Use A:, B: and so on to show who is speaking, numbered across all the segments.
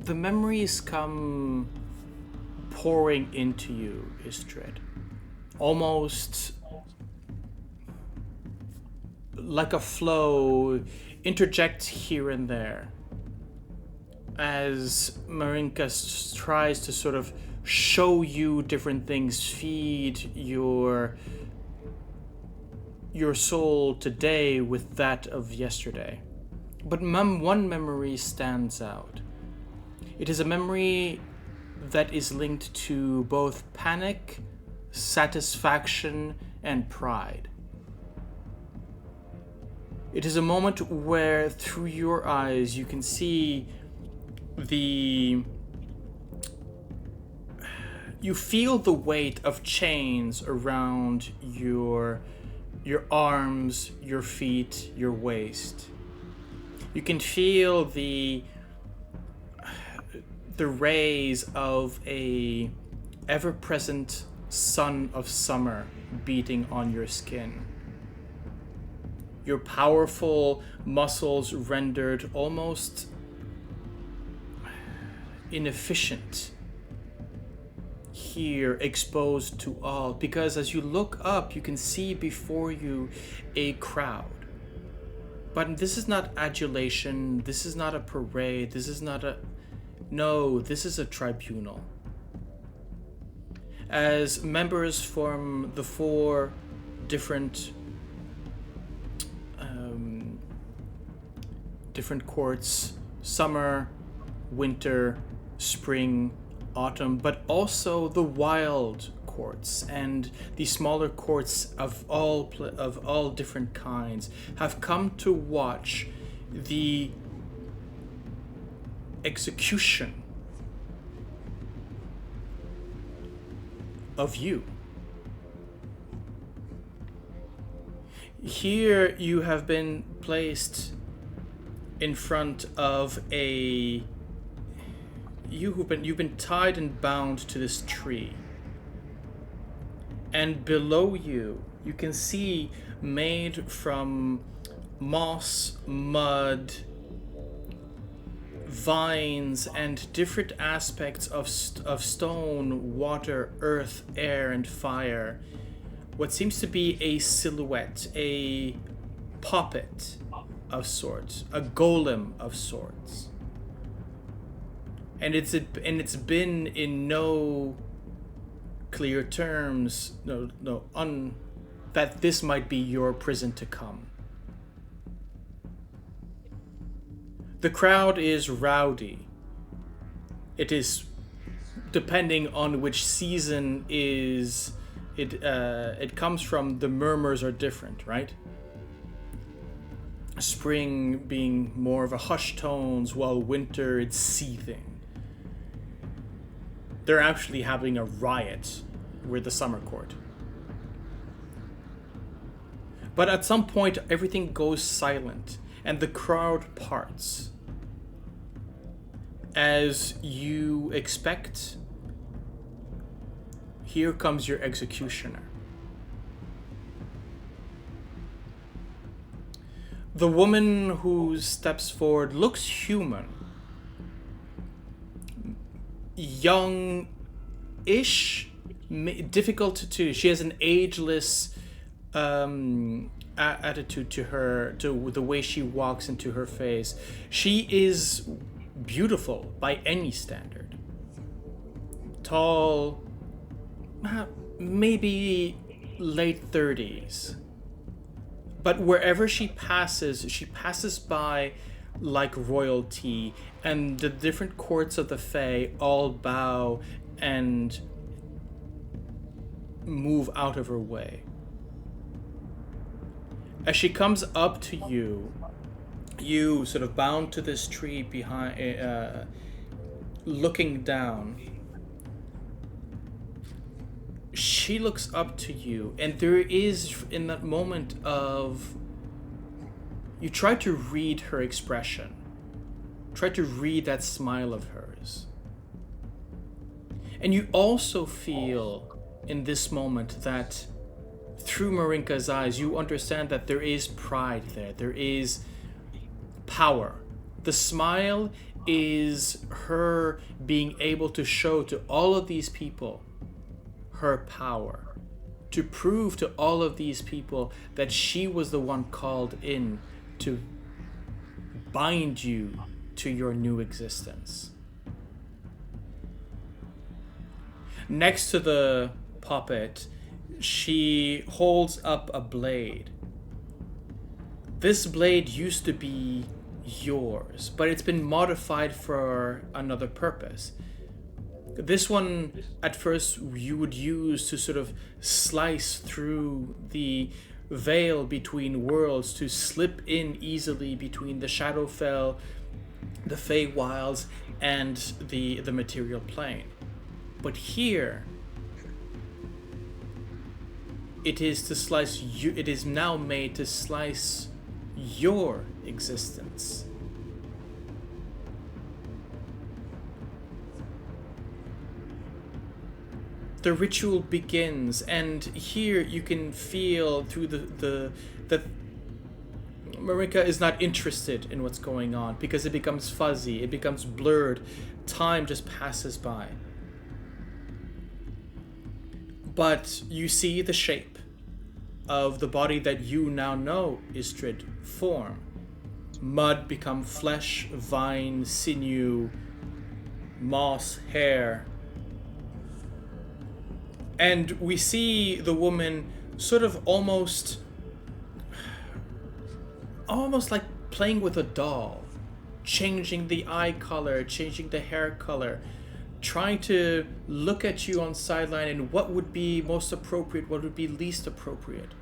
A: the memories come pouring into you, Ysdred. Almost like a flow, interjects here and there. As Marinka tries to sort of show you different things, feed your soul today with that of yesterday. But one memory stands out. It is a memory that is linked to both panic, satisfaction, and pride. It is a moment where through your eyes you can see you feel the weight of chains around your arms, your feet, your waist. You can feel the rays of a ever-present sun of summer beating on your skin. Your powerful muscles rendered almost inefficient here, exposed to all, because as you look up you can see before you a crowd. But this is not adulation, this is not a parade, this is not a... No, this is a tribunal. As members from the 4 different courts, summer, winter, spring, autumn, but also the wild courts and the smaller courts of all different kinds, have come to watch the execution of you. Here you have been placed in front of you've been tied and bound to this tree. And below you can see, made from moss, mud, vines, and different aspects of stone, water, earth, air, and fire, what seems to be a silhouette, a puppet of sorts, a golem of sorts. And it's been in no clear terms, that this might be your prison to come. The crowd is rowdy. It is, depending on which season it comes from, the murmurs are different, right? Spring being more of a hushed tones, while winter it's seething. They're actually having a riot with the summer court. But at some point, everything goes silent, and the crowd parts. As you expect, here comes your executioner. The woman who steps forward looks human. Young-ish, difficult to... She has an ageless attitude to her, to the way she walks into her face. She is beautiful by any standard. Tall, maybe late 30s. But wherever she passes by like royalty, and the different courts of the Fae all bow and move out of her way. As she comes up to you, you sort of bound to this tree behind, looking down. She looks up to you, and there is, in that moment of... You try to read her expression. Try to read that smile of hers. And you also feel, in this moment, that through Marinka's eyes, you understand that there is pride there. There is power The smile is her being able to show to all of these people her power, to prove to all of these people that she was the one called in to bind you to your new existence. Next to the puppet, she holds up a blade. This blade used to be yours, but it's been modified for another purpose. This one, at first, you would use to sort of slice through the veil between worlds, to slip in easily between the Shadowfell, the Feywilds, and the material plane. But here, it is to slice you. It is now made to slice your existence. The ritual begins, and here you can feel through that Marika is not interested in what's going on, because it becomes fuzzy, it becomes blurred, time just passes by. But you see the shape of the body that you now know Ysdred form. Mud become flesh, vine, sinew, moss, hair. And we see the woman sort of almost like playing with a doll, changing the eye color, changing the hair color, trying to look at you on sideline and what would be most appropriate, what would be least appropriate.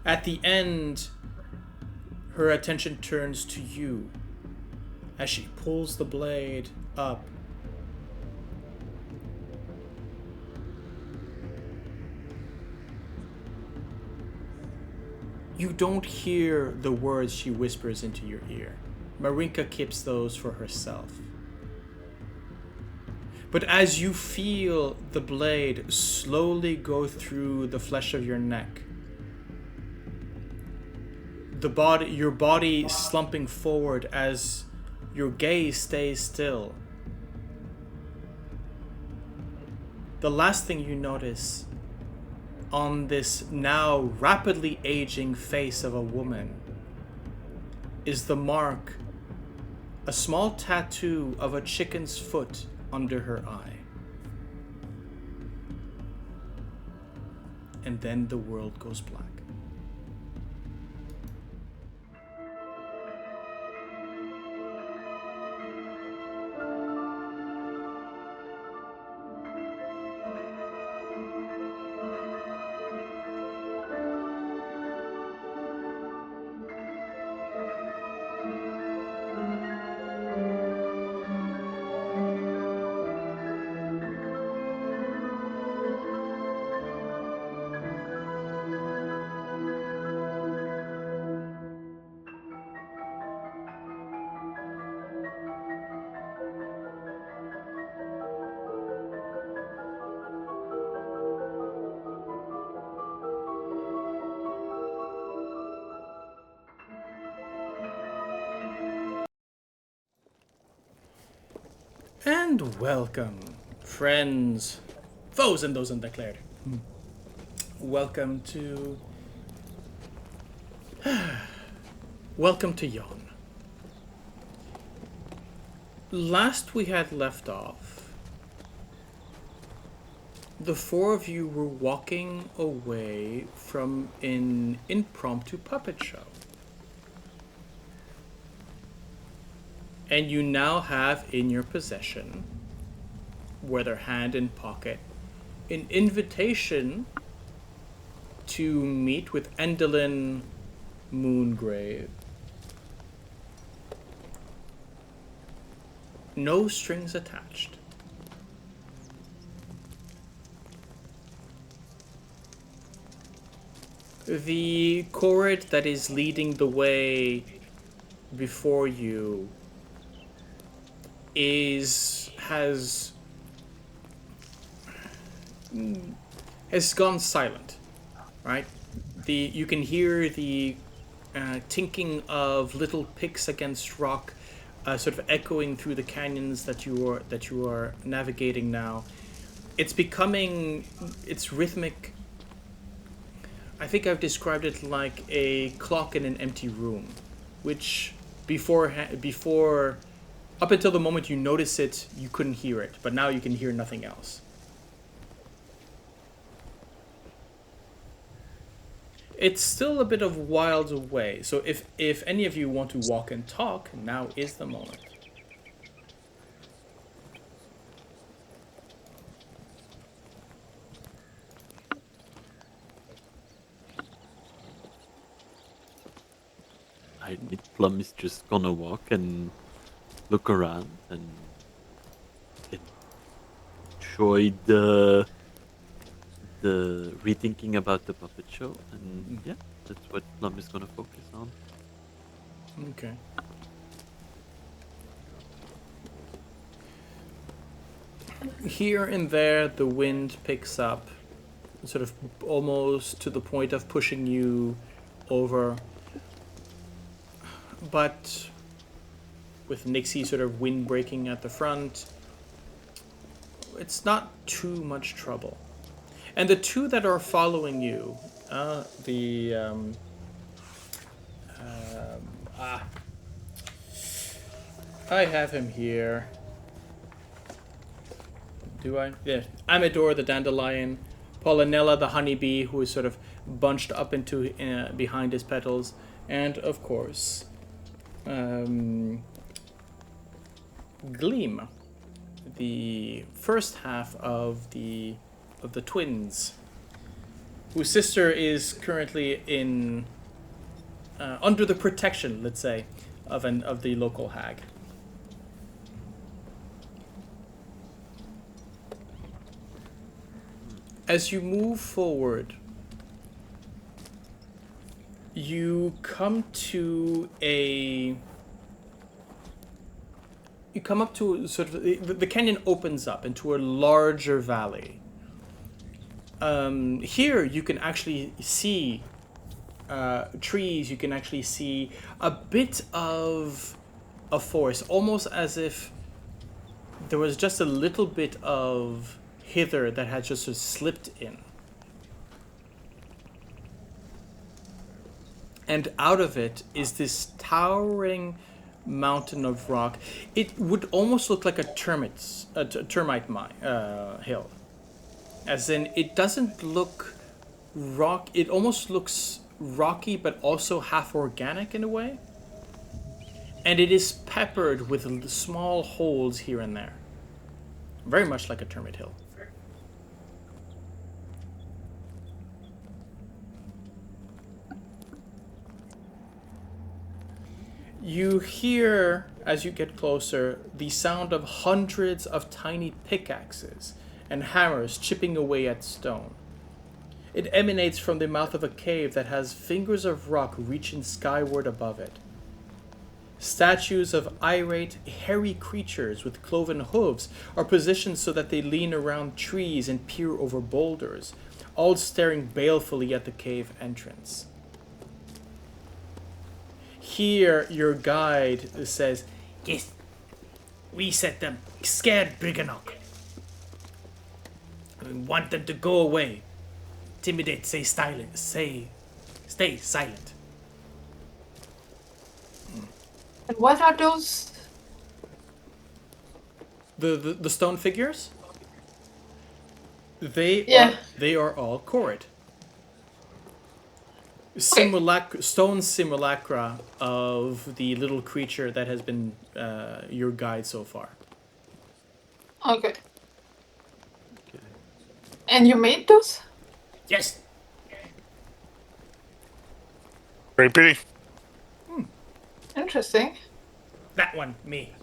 A: At the end, her attention turns to you as she pulls the blade up. You don't hear the words she whispers into your ear. Marinka keeps those for herself. But as you feel the blade slowly go through the flesh of your neck, your body slumping forward as your gaze stays still, the last thing you notice on this now rapidly aging face of a woman is the mark, a small tattoo of a chicken's foot under her eye. And then the world goes black. And welcome, friends, foes, and those undeclared. Welcome to Yon. Last we had left off, the four of you were walking away from an impromptu puppet show. And you now have in your possession, whether hand in pocket, an invitation to meet with Endlin Moongrave. No strings attached. The Korred that is leading the way before you has gone silent, right? You can hear the tinking of little picks against rock, sort of echoing through the canyons that you are navigating now. It's rhythmic. I think I've described it like a clock in an empty room, which before up until the moment you notice it, you couldn't hear it, but now you can hear nothing else. It's still a bit of wilds away, so if any of you want to walk and talk, now is the moment.
B: I admit Plum is just gonna walk and look around and enjoy the rethinking about the puppet show, and yeah, that's what Plum is gonna focus on.
A: Okay. Here and there, the wind picks up, sort of almost to the point of pushing you over. But with Nixie sort of wind breaking at the front, it's not too much trouble. And the two that are following you, I have him here. Do I? Yeah. Amador the dandelion, Pollinella the honeybee, who is sort of bunched up into behind his petals, and of course, Gleam, the first half of the twins, whose sister is currently in under the protection, let's say, of the local hag. As you move forward, you come up to sort of the canyon opens up into a larger valley. Here you can actually see trees. You can actually see a bit of a forest, almost as if there was just a little bit of hither that had just sort of slipped in. And out of it is this towering mountain of rock. It would almost look like a termite hill. As in, it doesn't look rock. It almost looks rocky, but also half organic in a way. And it is peppered with small holes here and there. Very much like a termite hill. You hear, as you get closer, the sound of hundreds of tiny pickaxes and hammers chipping away at stone. It emanates from the mouth of a cave that has fingers of rock reaching skyward above it. Statues of irate, hairy creatures with cloven hooves are positioned so that they lean around trees and peer over boulders, all staring balefully at the cave entrance. Here, your guide says, "Yes, we set them scared Brigganocks. We want them to go away. Intimidate, stay silent."
C: And what are those?
A: The stone figures? They are all Korred. Stone simulacra of the little creature that has been your guide so far.
C: Okay. And you made those?
A: Yes.
D: Very pretty.
C: Interesting.
A: That one, me.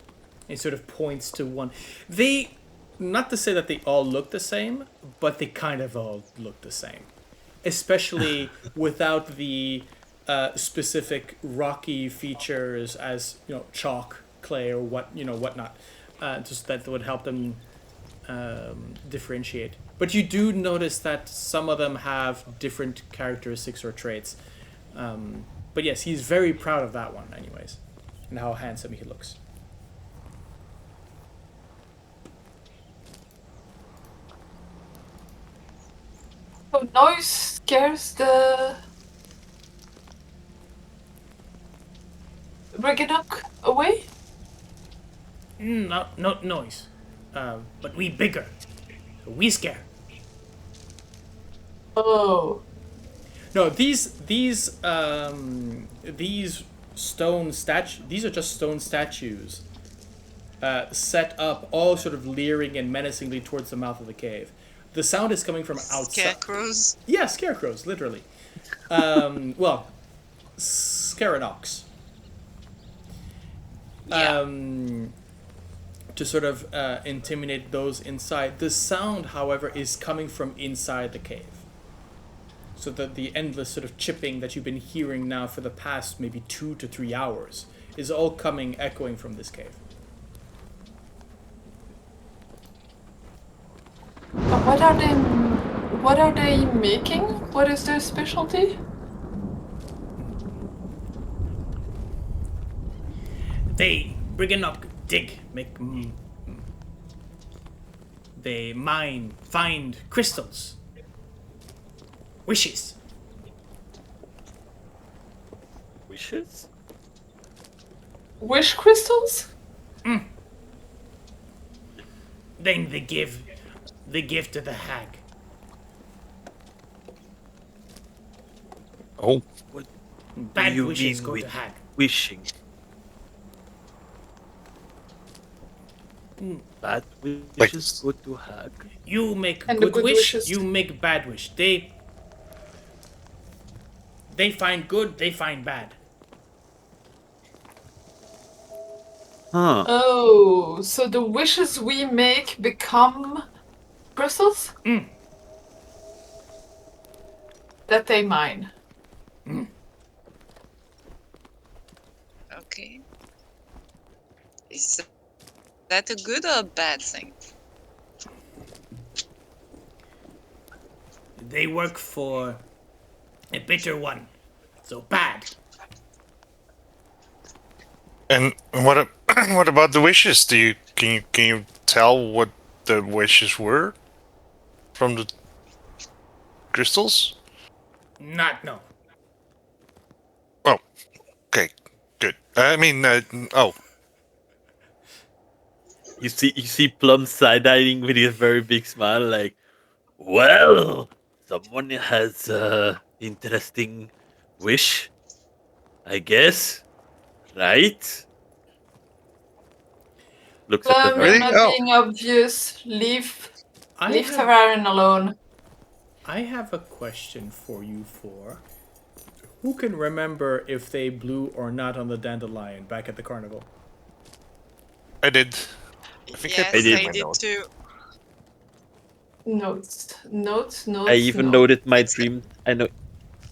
A: He sort of points to one. They, not to say that they all look the same, but they kind of all look the same. Especially without the specific rocky features as, chalk, clay, or whatnot. Just that would help them differentiate. But you do notice that some of them have different characteristics or traits. But yes, he's very proud of that one, anyways, and how handsome he looks.
C: So noise scares the Brigganocks away?
A: No noise. But we bigger. We scare.
C: Oh.
A: No, these stone these are just stone statues set up all sort of leering and menacingly towards the mouth of the cave. The sound is coming from outside.
E: Scarecrows?
A: Yeah, scarecrows, literally. Well, Scaranocks.
E: Yeah.
A: To sort of intimidate those inside. The sound, however, is coming from inside the cave. So that the endless sort of chipping that you've been hearing now for the past maybe 2 to 3 hours is all coming, echoing from this cave.
C: But what are they making? What is their specialty?
A: They Brigganocks dig, they mine, find crystals, wishes.
B: Wishes?
C: Wish crystals?
A: Then they give the gift to the hag.
D: Oh,
B: What
A: Bad
B: do you
A: wishes
B: mean
A: go
B: with
A: to hag.
B: wishing? Bad wishes go to hag.
A: You make
C: And the
A: good
C: good
A: wish,
C: wishes.
A: you make bad wish. They find good, they find bad.
B: Huh.
C: Oh, so the wishes we make become crystals? That they mine.
E: Okay. Is that a good or a bad thing?
A: They work for a bitter one. So bad.
D: and what what about the wishes? Can you tell what the wishes were from the crystals?
A: Not no.
D: Oh, okay, good. I mean, oh,
B: You see Plum side-eyeing with his very big smile, like, well, someone has interesting wish, I guess, right? Looks at the
C: Plum, you're
D: Really?
C: not
D: Oh.
C: being obvious. Leave
A: I have,
C: Tavaren alone.
A: I have a question for you four. Who can remember if they blew or not on the dandelion back at the carnival?
D: I did. I think
E: Yes,
D: I did.
E: I
D: my
E: did
D: note.
E: too.
C: Notes.
B: I even
C: notes.
B: noted my dream. I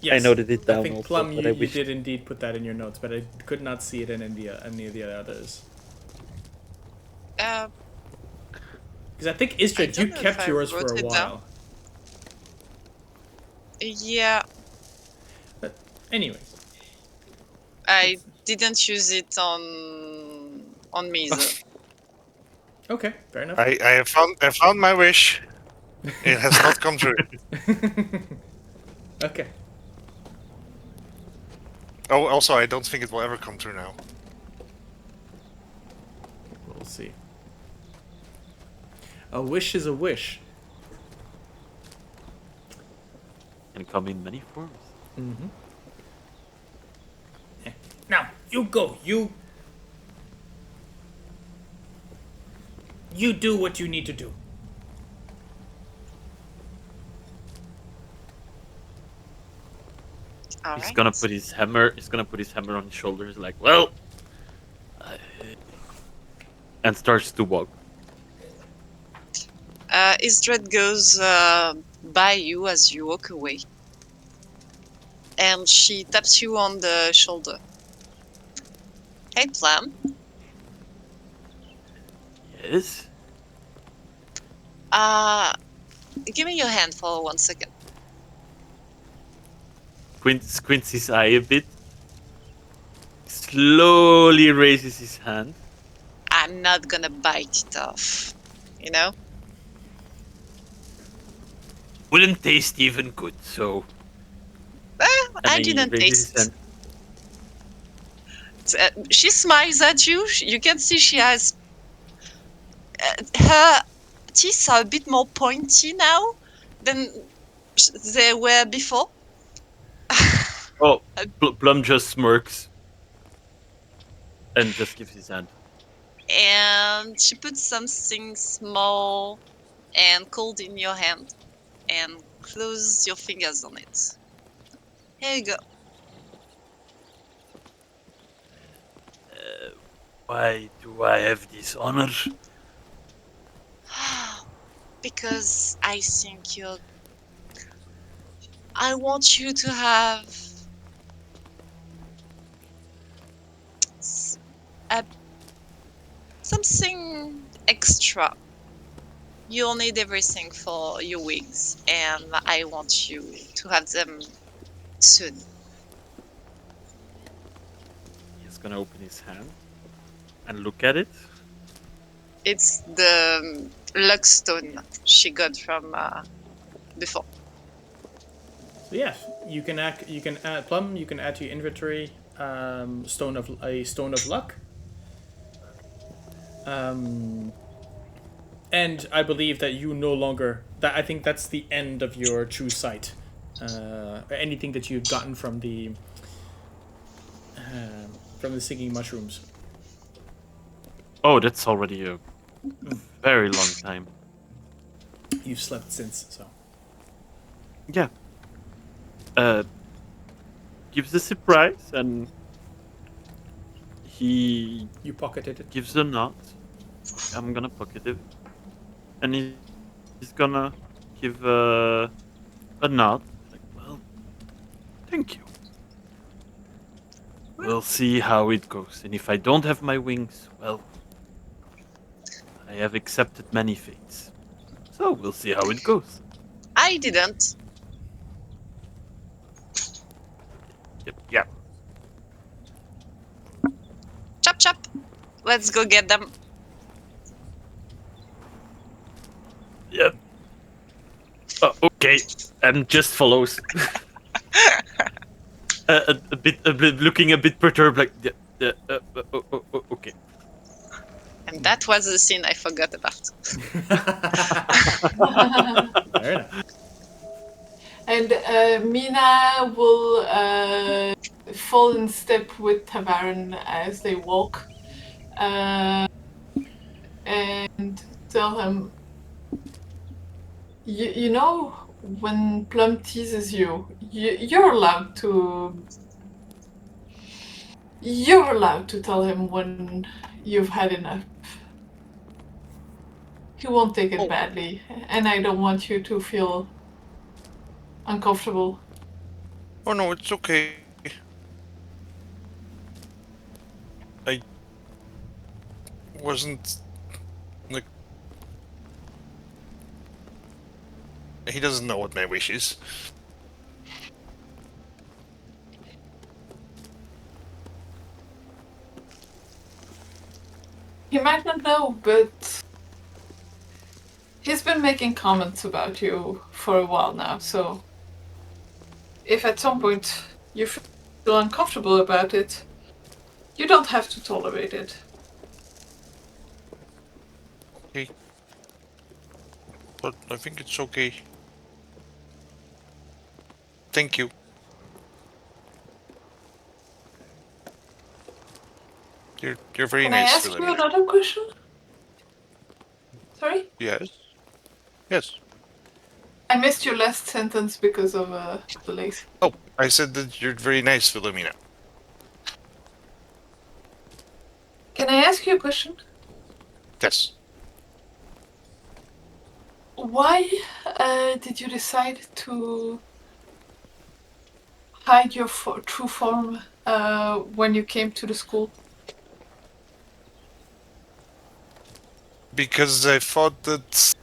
A: Yes.
B: noted it down
A: I think
B: also,
A: Plum,
B: but
A: you,
B: I
A: you
B: wish.
A: did indeed put that in your notes, but I could not see it in any of the others.
E: Uh,
A: Because I think
E: I
A: Ysdred, you
E: don't know if
A: kept
E: I
A: yours for
E: wrote
A: a
E: it
A: while.
E: down. Yeah,
A: But anyway,
E: I didn't use it on me though.
A: okay, fair enough.
D: I found my wish. It has not come true.
A: Okay.
D: Oh, also, I don't think it will ever come true now.
A: We'll see. A wish is a wish.
B: Can come in many forms.
A: Mm-hmm. Now, you go. You do what you need to do.
B: He's gonna put his hammer. He's gonna put his hammer on his shoulders, like, well, and starts to walk.
E: Ysdred goes by you as you walk away. And she taps you on the shoulder. Hey, Plum.
B: Yes.
E: Give me your hand for 1 second.
B: Squints his eye a bit. slowly raises his hand.
E: I'm not gonna bite it off. You know?
B: Wouldn't taste even good, so.
E: Well,
B: And
E: I
B: then he
E: didn't
B: raises his
E: taste.
B: hand.
E: She smiles at you. You can see she has her teeth are a bit more pointy now than they were before.
B: Oh, Plum just smirks and just gives his hand.
E: And she puts something small and cold in your hand and close your fingers on it. Here you go.
B: Why do I have this honor?
E: Because I think you're. I want you to have a, something extra. You'll need everything for your wings, and I want you to have them soon.
B: He's gonna open his hand and look at it.
E: It's the luck stone she got from before.
A: So yeah, you can add Plum. You can add to your inventory stone of luck. And I believe that you no longer. That I think that's the end of your true sight. Anything that you've gotten from the singing mushrooms.
B: Oh, that's already a very long time.
A: You've slept since, so.
B: Yeah. Gives a surprise and he
A: You pocketed it.
B: gives a nod. I'm gonna pocket it. And he's gonna give a nod. Like, well, thank you. We'll see how it goes. And if I don't have my wings, well, I have accepted many fates. So we'll see how it goes.
E: I didn't.
B: Yep.
E: Chap. Let's go get them.
B: Yep. Oh, okay. And just follows. a bit, looking a bit perturbed, like, okay.
E: And that was the scene I forgot about.
A: Fair enough.
C: And Mina will fall in step with Tavaren as they walk, and tell him, you know, when Plum teases you're allowed to. You're allowed to tell him when you've had enough. He won't take it badly, and I don't want you to feel uncomfortable.
D: Oh no, it's okay. I wasn't like he doesn't know what my wish is.
C: He might not know, but he's been making comments about you for a while now, so if at some point you feel uncomfortable about it, you don't have to tolerate it.
D: Okay. But I think it's okay. Thank you. You're very
C: Can
D: nice,
C: I ask you
D: Philomena.
C: another question? Sorry?
D: Yes. Yes.
C: I missed your last sentence because of the late.
D: Oh, I said that you're very nice, Philomena.
C: Can I ask you a question?
D: Yes.
C: Why did you decide to hide your true form when you came to the school?
D: Because I thought that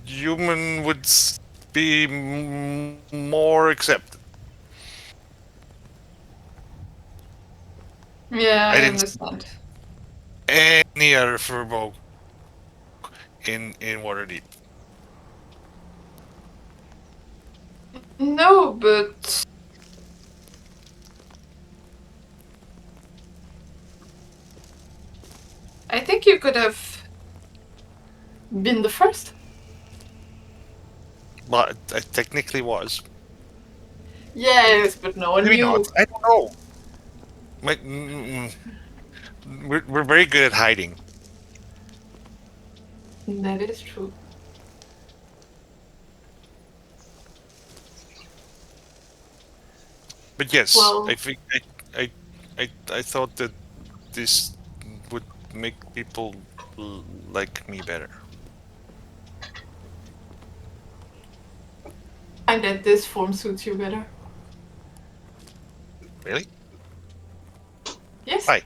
D: human would be more accepted.
C: Yeah,
D: I
C: I
D: didn't-
C: understand.
D: Any other Firbolg in Waterdeep?
C: No, but I think you could have been the first.
D: Well, I technically was.
C: Yes, but no one
D: Maybe
C: knew.
D: not. I don't know. We're very good at hiding.
C: That is true.
D: But yes,
C: Well-
D: I think I thought that this would make people like me better.
C: And that this form suits you better.
D: Really?
C: Yes.
D: Why?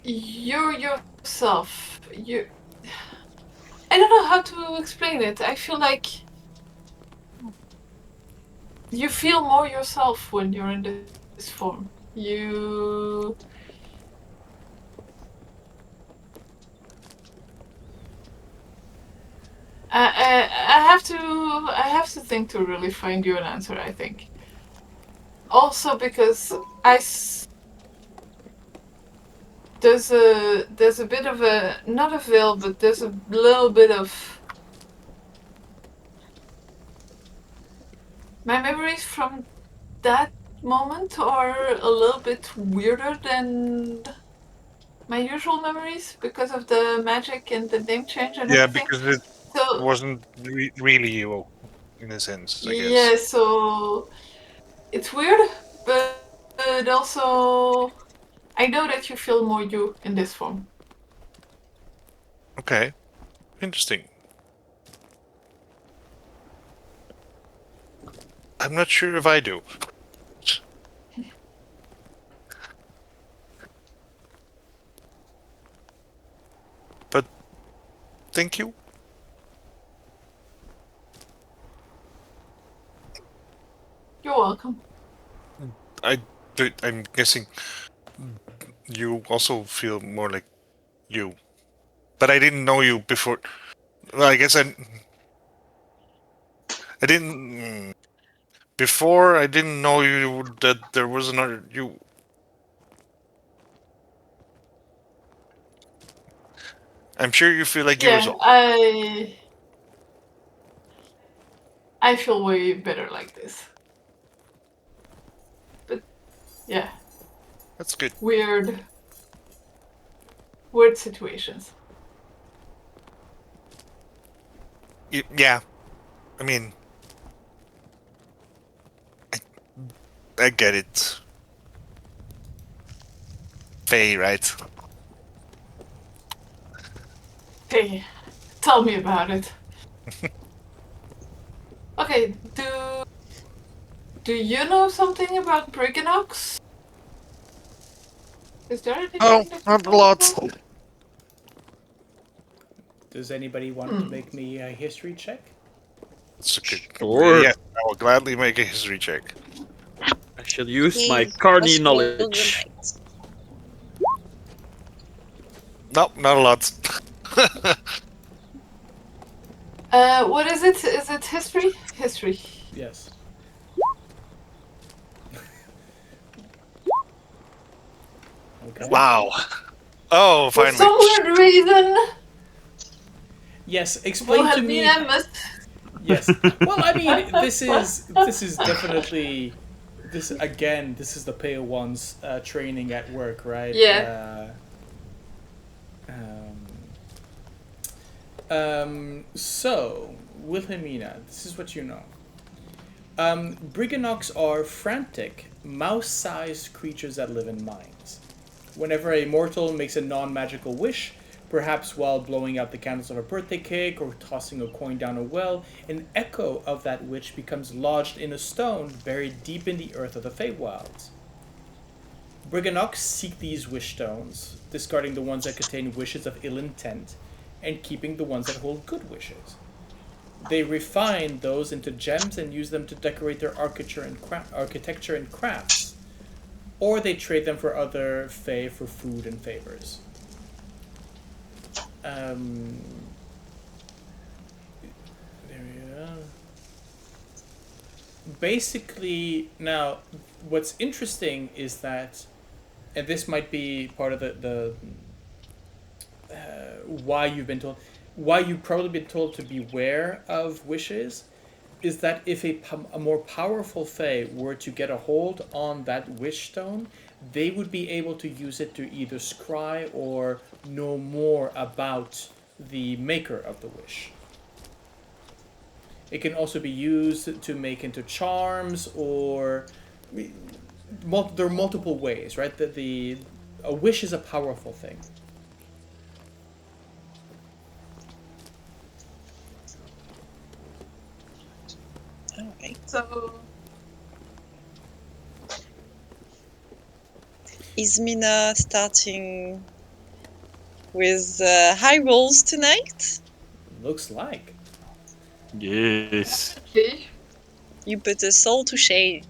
C: You yourself. I don't know how to explain it. I feel like you feel more yourself when you're in this form. You. I have to think to really find you an answer, I think. Also because there's a bit of a, not a veil, but there's a little bit of my memories from that moment are a little bit weirder than my usual memories because of the magic and the name change and
D: Yeah,
C: everything.
D: because it
C: So
D: wasn't really you, in a sense, I guess.
C: yeah, so it's weird, but also I know that you feel more you in this form.
D: Okay, interesting. I'm not sure if I do. But thank you.
C: You're welcome.
D: I'm guessing you also feel more like you. But I didn't know you before. Well, I guess I didn't. Before, I didn't know you that there was another you. I'm sure you feel like you as
C: Yeah,
D: well.
C: I feel way better like this. But yeah,
D: That's good.
C: weird situations.
D: Yeah, I mean, I get it. Faye, right?
C: Hey, tell me about it. Okay, do you know something about Brigganocks? Is there anything
D: Oh,
C: that you
D: not a
C: know
D: lot.
C: about?
A: Does anybody want to make me a history check?
D: It's okay.
B: Sure.
D: Yes, I will gladly make a history check.
B: I shall use my
E: He
B: carny
E: was
B: knowledge.
E: Goldenback.
D: Nope, not a lot.
C: What is it? Is it history? History.
A: Yes. Okay.
D: Wow. Oh,
C: For
D: finally.
C: some weird reason,
A: Yes, explain to me.
C: Wilhelmina must.
A: Yes. Well, I mean, this is definitely this again. This is the pale ones training at work, right?
C: Yeah.
A: So, Wilhelmina, this is what you know. Brigganocks are frantic, mouse-sized creatures that live in mines. Whenever a mortal makes a non-magical wish, perhaps while blowing out the candles of a birthday cake or tossing a coin down a well, an echo of that wish becomes lodged in a stone buried deep in the earth of the Feywilds. Brigganocks seek these wish stones, discarding the ones that contain wishes of ill intent, and keeping the ones that hold good wishes. They refine those into gems and use them to decorate their architecture and crafts, or they trade them for other fae for food and favors. There we go. Basically, now, what's interesting is that, and this might be part of the why you've probably been told to beware of wishes, is that if a more powerful fae were to get a hold on that wish stone, they would be able to use it to either scry or know more about the maker of the wish. It can also be used to make into charms, or there are multiple ways, right? A wish is a powerful thing.
E: Alright.
C: So,
E: Is Mina starting with high rolls tonight?
A: Looks like.
B: Yes.
C: okay.
E: You put a soul to shame.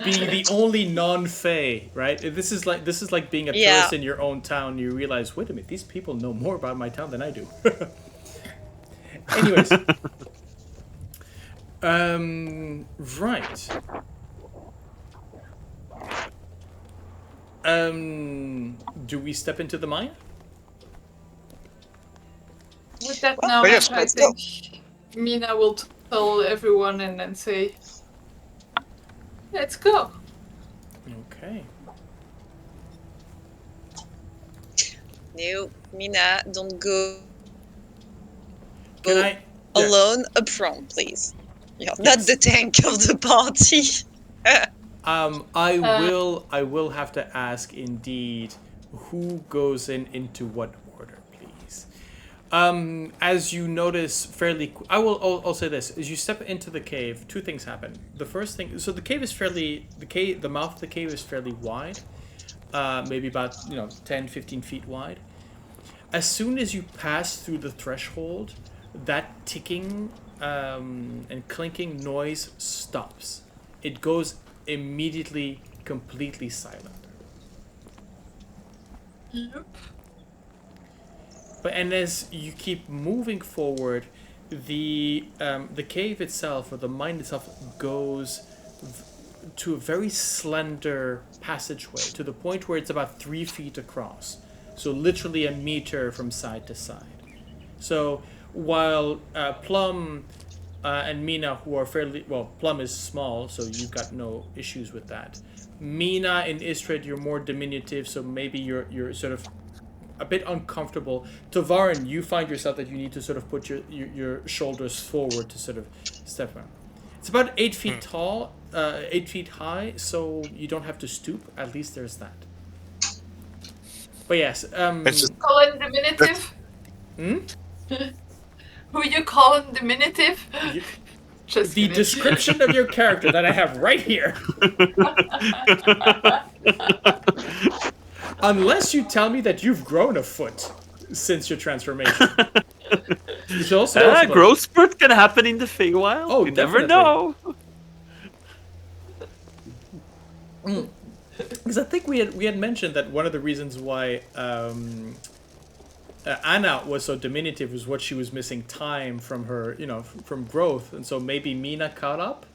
A: Being the only non-fae, right? This is like being a
E: Yeah.
A: tourist in your own town. You realize, wait a minute, these people know more about my town than I do. Anyways, right. Do we step into the mine?
C: With that
E: Well,
C: knowledge,
D: yes,
C: I
D: let's go.
C: think Mina will tell everyone and then say, let's go.
A: Okay.
E: No, Mina, don't go
A: Can I? Yeah.
E: alone up front, please. You're not
A: Yes.
E: the tank of the party.
A: I will have to ask indeed who goes into what order, please. As you notice I'll say this: as you step into the cave, two things happen. The first thing, so the cave is the mouth of the cave is fairly wide, maybe about 10, 15 feet wide. As soon as you pass through the threshold, that ticking and clinking noise stops. It goes immediately completely silent.
C: Yep.
A: And as you keep moving forward, the cave itself, or the mine itself, goes to a very slender passageway, to the point where it's about 3 feet across. So literally a meter from side to side. So while Plum and Mina, who are Plum is small, so you've got no issues with that. Mina and Ysdred, you're more diminutive, so maybe you're sort of a bit uncomfortable. Tavaren, you find yourself that you need to sort of put your shoulders forward to sort of step around. It's about 8 feet tall, 8 feet high, so you don't have to stoop. At least there's that. But yes,
D: It's just-
C: Call in diminutive? Who you call in diminutive?
A: You-
C: Just
A: the
C: kidding.
A: description of your character that I have right here. Unless you tell me that you've grown a foot since your transformation. Which also
B: Growth spurt can happen in the Feywild.
A: Oh,
B: you never
A: definitely.
B: know.
A: Because I think we had mentioned that one of the reasons why Anna was so diminutive was what she was missing time from her, from growth, and so maybe Mina caught up.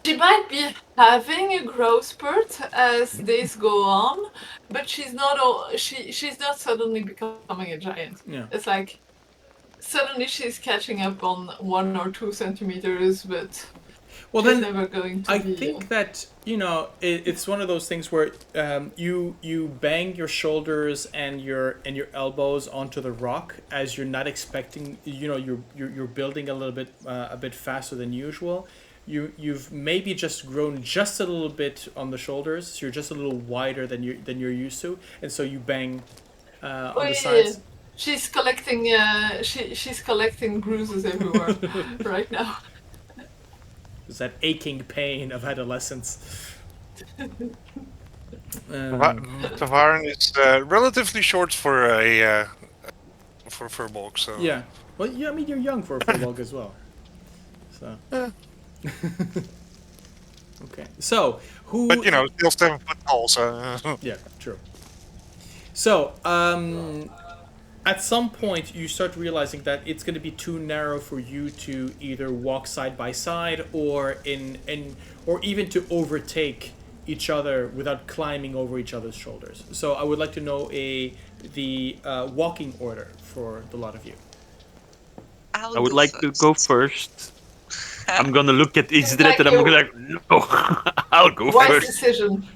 C: She might be having a growth spurt as days go on, but she's not she's not suddenly becoming a giant.
A: Yeah.
C: It's like suddenly she's catching up on 1 or 2 centimeters, but
A: Well,
C: she's
A: then
C: never going to
A: I
C: be.
A: think that it's one of those things where you bang your shoulders and your elbows onto the rock as you're not expecting. You're building a little bit a bit faster than usual. You've maybe just grown just a little bit on the shoulders. So you're just a little wider than you're used to, and so you bang on the sides.
C: She's collecting. She's collecting bruises everywhere right now.
A: It's that aching pain of adolescence.
D: Tavaren is relatively short for a for Firbolg, so
A: Yeah. Well, yeah, I mean, you're young for a Firbolg as well. So. Okay. So, who...
D: but still 7 foot tall. So
A: Yeah, true. So, at some point, you start realizing that it's going to be too narrow for you to either walk side by side or or even to overtake each other without climbing over each other's shoulders. So, I would like to know the walking order for the lot of you.
B: I would like to go first. I'm gonna look at Ysdred
C: Like
B: and I'm gonna like, no, I'll go
C: Wise
B: first.
C: decision.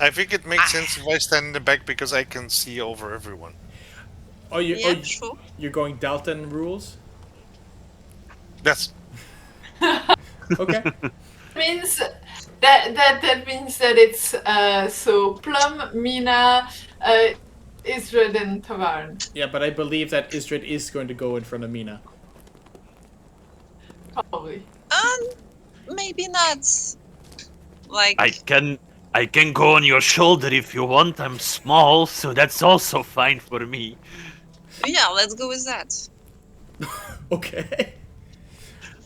D: I think it makes sense if I stand in the back because I can see over everyone.
A: Oh,
E: Yeah, sure.
A: You're going Dalton rules?
D: That's
A: Okay.
C: Means that means that it's so Plum, Mina, Ysdred, and Tavaren.
A: Yeah, but I believe that Ysdred is going to go in front of Mina.
C: Probably.
E: Maybe not. Like,
B: I can go on your shoulder if you want. I'm small, so that's also fine for me.
E: yeah, let's go with that.
A: Okay.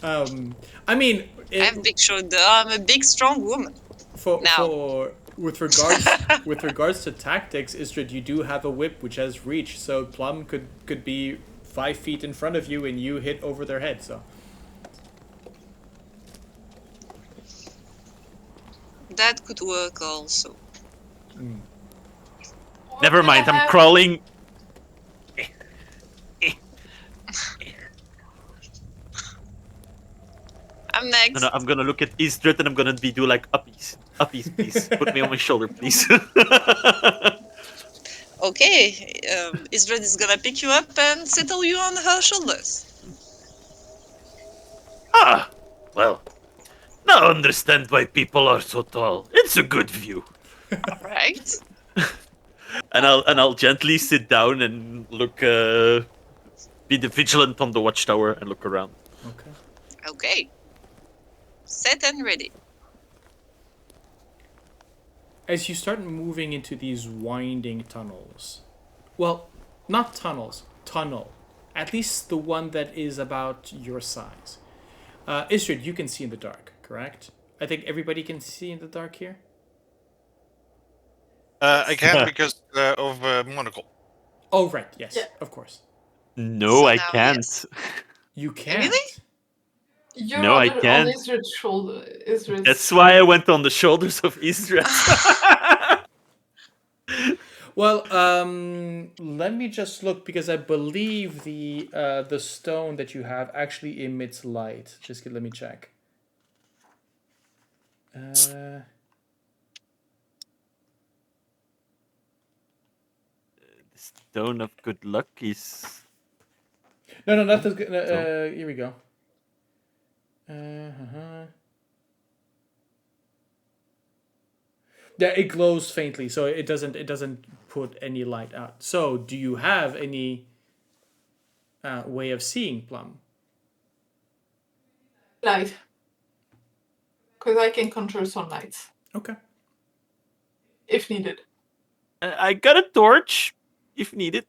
A: I mean,
E: I have big shoulder. I'm a big, strong woman.
A: for with regards to tactics, Ysdred, you do have a whip which has reach, so Plum could be 5 feet in front of you and you hit over their head. So
E: That could work also.
B: Never mind, I'm crawling.
E: I'm next.
B: I'm gonna look at Ysdred and I'm gonna do like uppies, please. Put me on my shoulder, please.
E: Okay, Ysdred is gonna pick you up and settle you on her shoulders.
B: Well, now I understand why people are so tall. It's a good view.
E: Right?
B: And I'll gently sit down and look, be vigilant on the watchtower and look around.
A: okay.
E: Okay. Set and ready.
A: As you start moving into these winding tunnels, well, not tunnels, tunnel. At least the one that is about your size. Ysdred, you can see in the dark, correct? I think everybody can see in the dark here.
D: I can't because of monocle.
A: Oh, right. Yes,
C: Yeah.
A: of course.
B: No,
E: So
B: I
E: now,
B: can't.
E: yes.
A: You can't.
E: Really?
C: You're
B: No, I
C: on
B: can't.
C: Ysdred's shoulder. Ysdred's
B: That's why I went on the shoulders of Ysdred.
A: Well, let me just look because I believe the stone that you have actually emits light. Let me check.
B: Stone of good luck is.
A: No, not as good. Here we go. Yeah, it glows faintly, so it doesn't put any light out. So, do you have any way of seeing Plum?
C: light. Because I can control sunlight
A: Okay.
C: if needed.
B: I got a torch, if needed.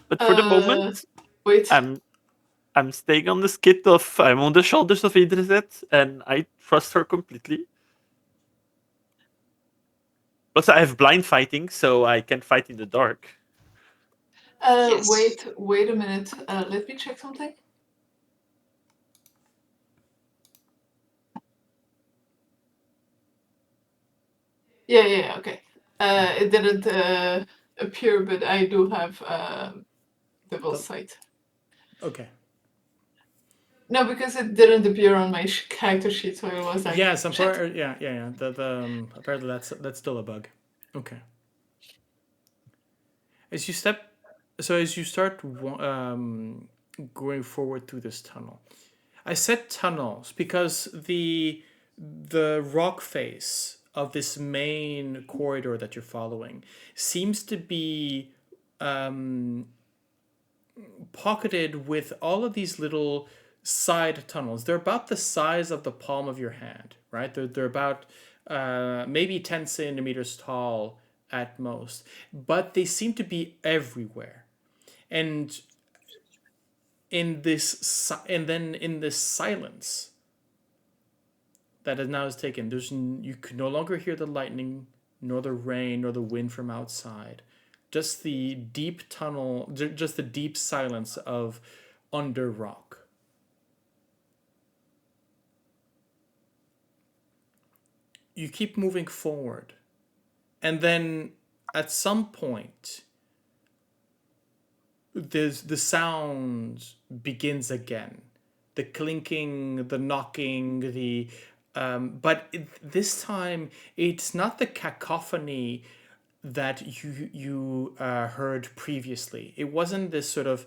B: But for the moment,
C: Wait.
B: I'm staying on the skid of I'm on the shoulders of Ysdred, and I trust her completely. Plus, I have blind fighting, so I can fight in the dark.
E: Yes.
C: Wait a minute. Let me check something. Yeah, okay. It didn't appear, but I do have double sight.
A: Okay.
C: No, because it didn't appear on my character sheet, so it was like...
A: Yeah,
C: shit.
A: yeah. Apparently that's still a bug. Okay. As you start going forward through this tunnel, I said tunnels because the rock face of this main corridor that you're following seems to be pocketed with all of these little side tunnels. They're about the size of the palm of your hand, right? They're about maybe 10 centimeters tall at most, but they seem to be everywhere. And in this silence that is now is taken, you can no longer hear the lightning, nor the rain, nor the wind from outside. Just the deep tunnel, just the deep silence of under rock. You keep moving forward, and then at some point, the sound begins again. The clinking, the knocking, but this time it's not the cacophony that you heard previously. It wasn't this sort of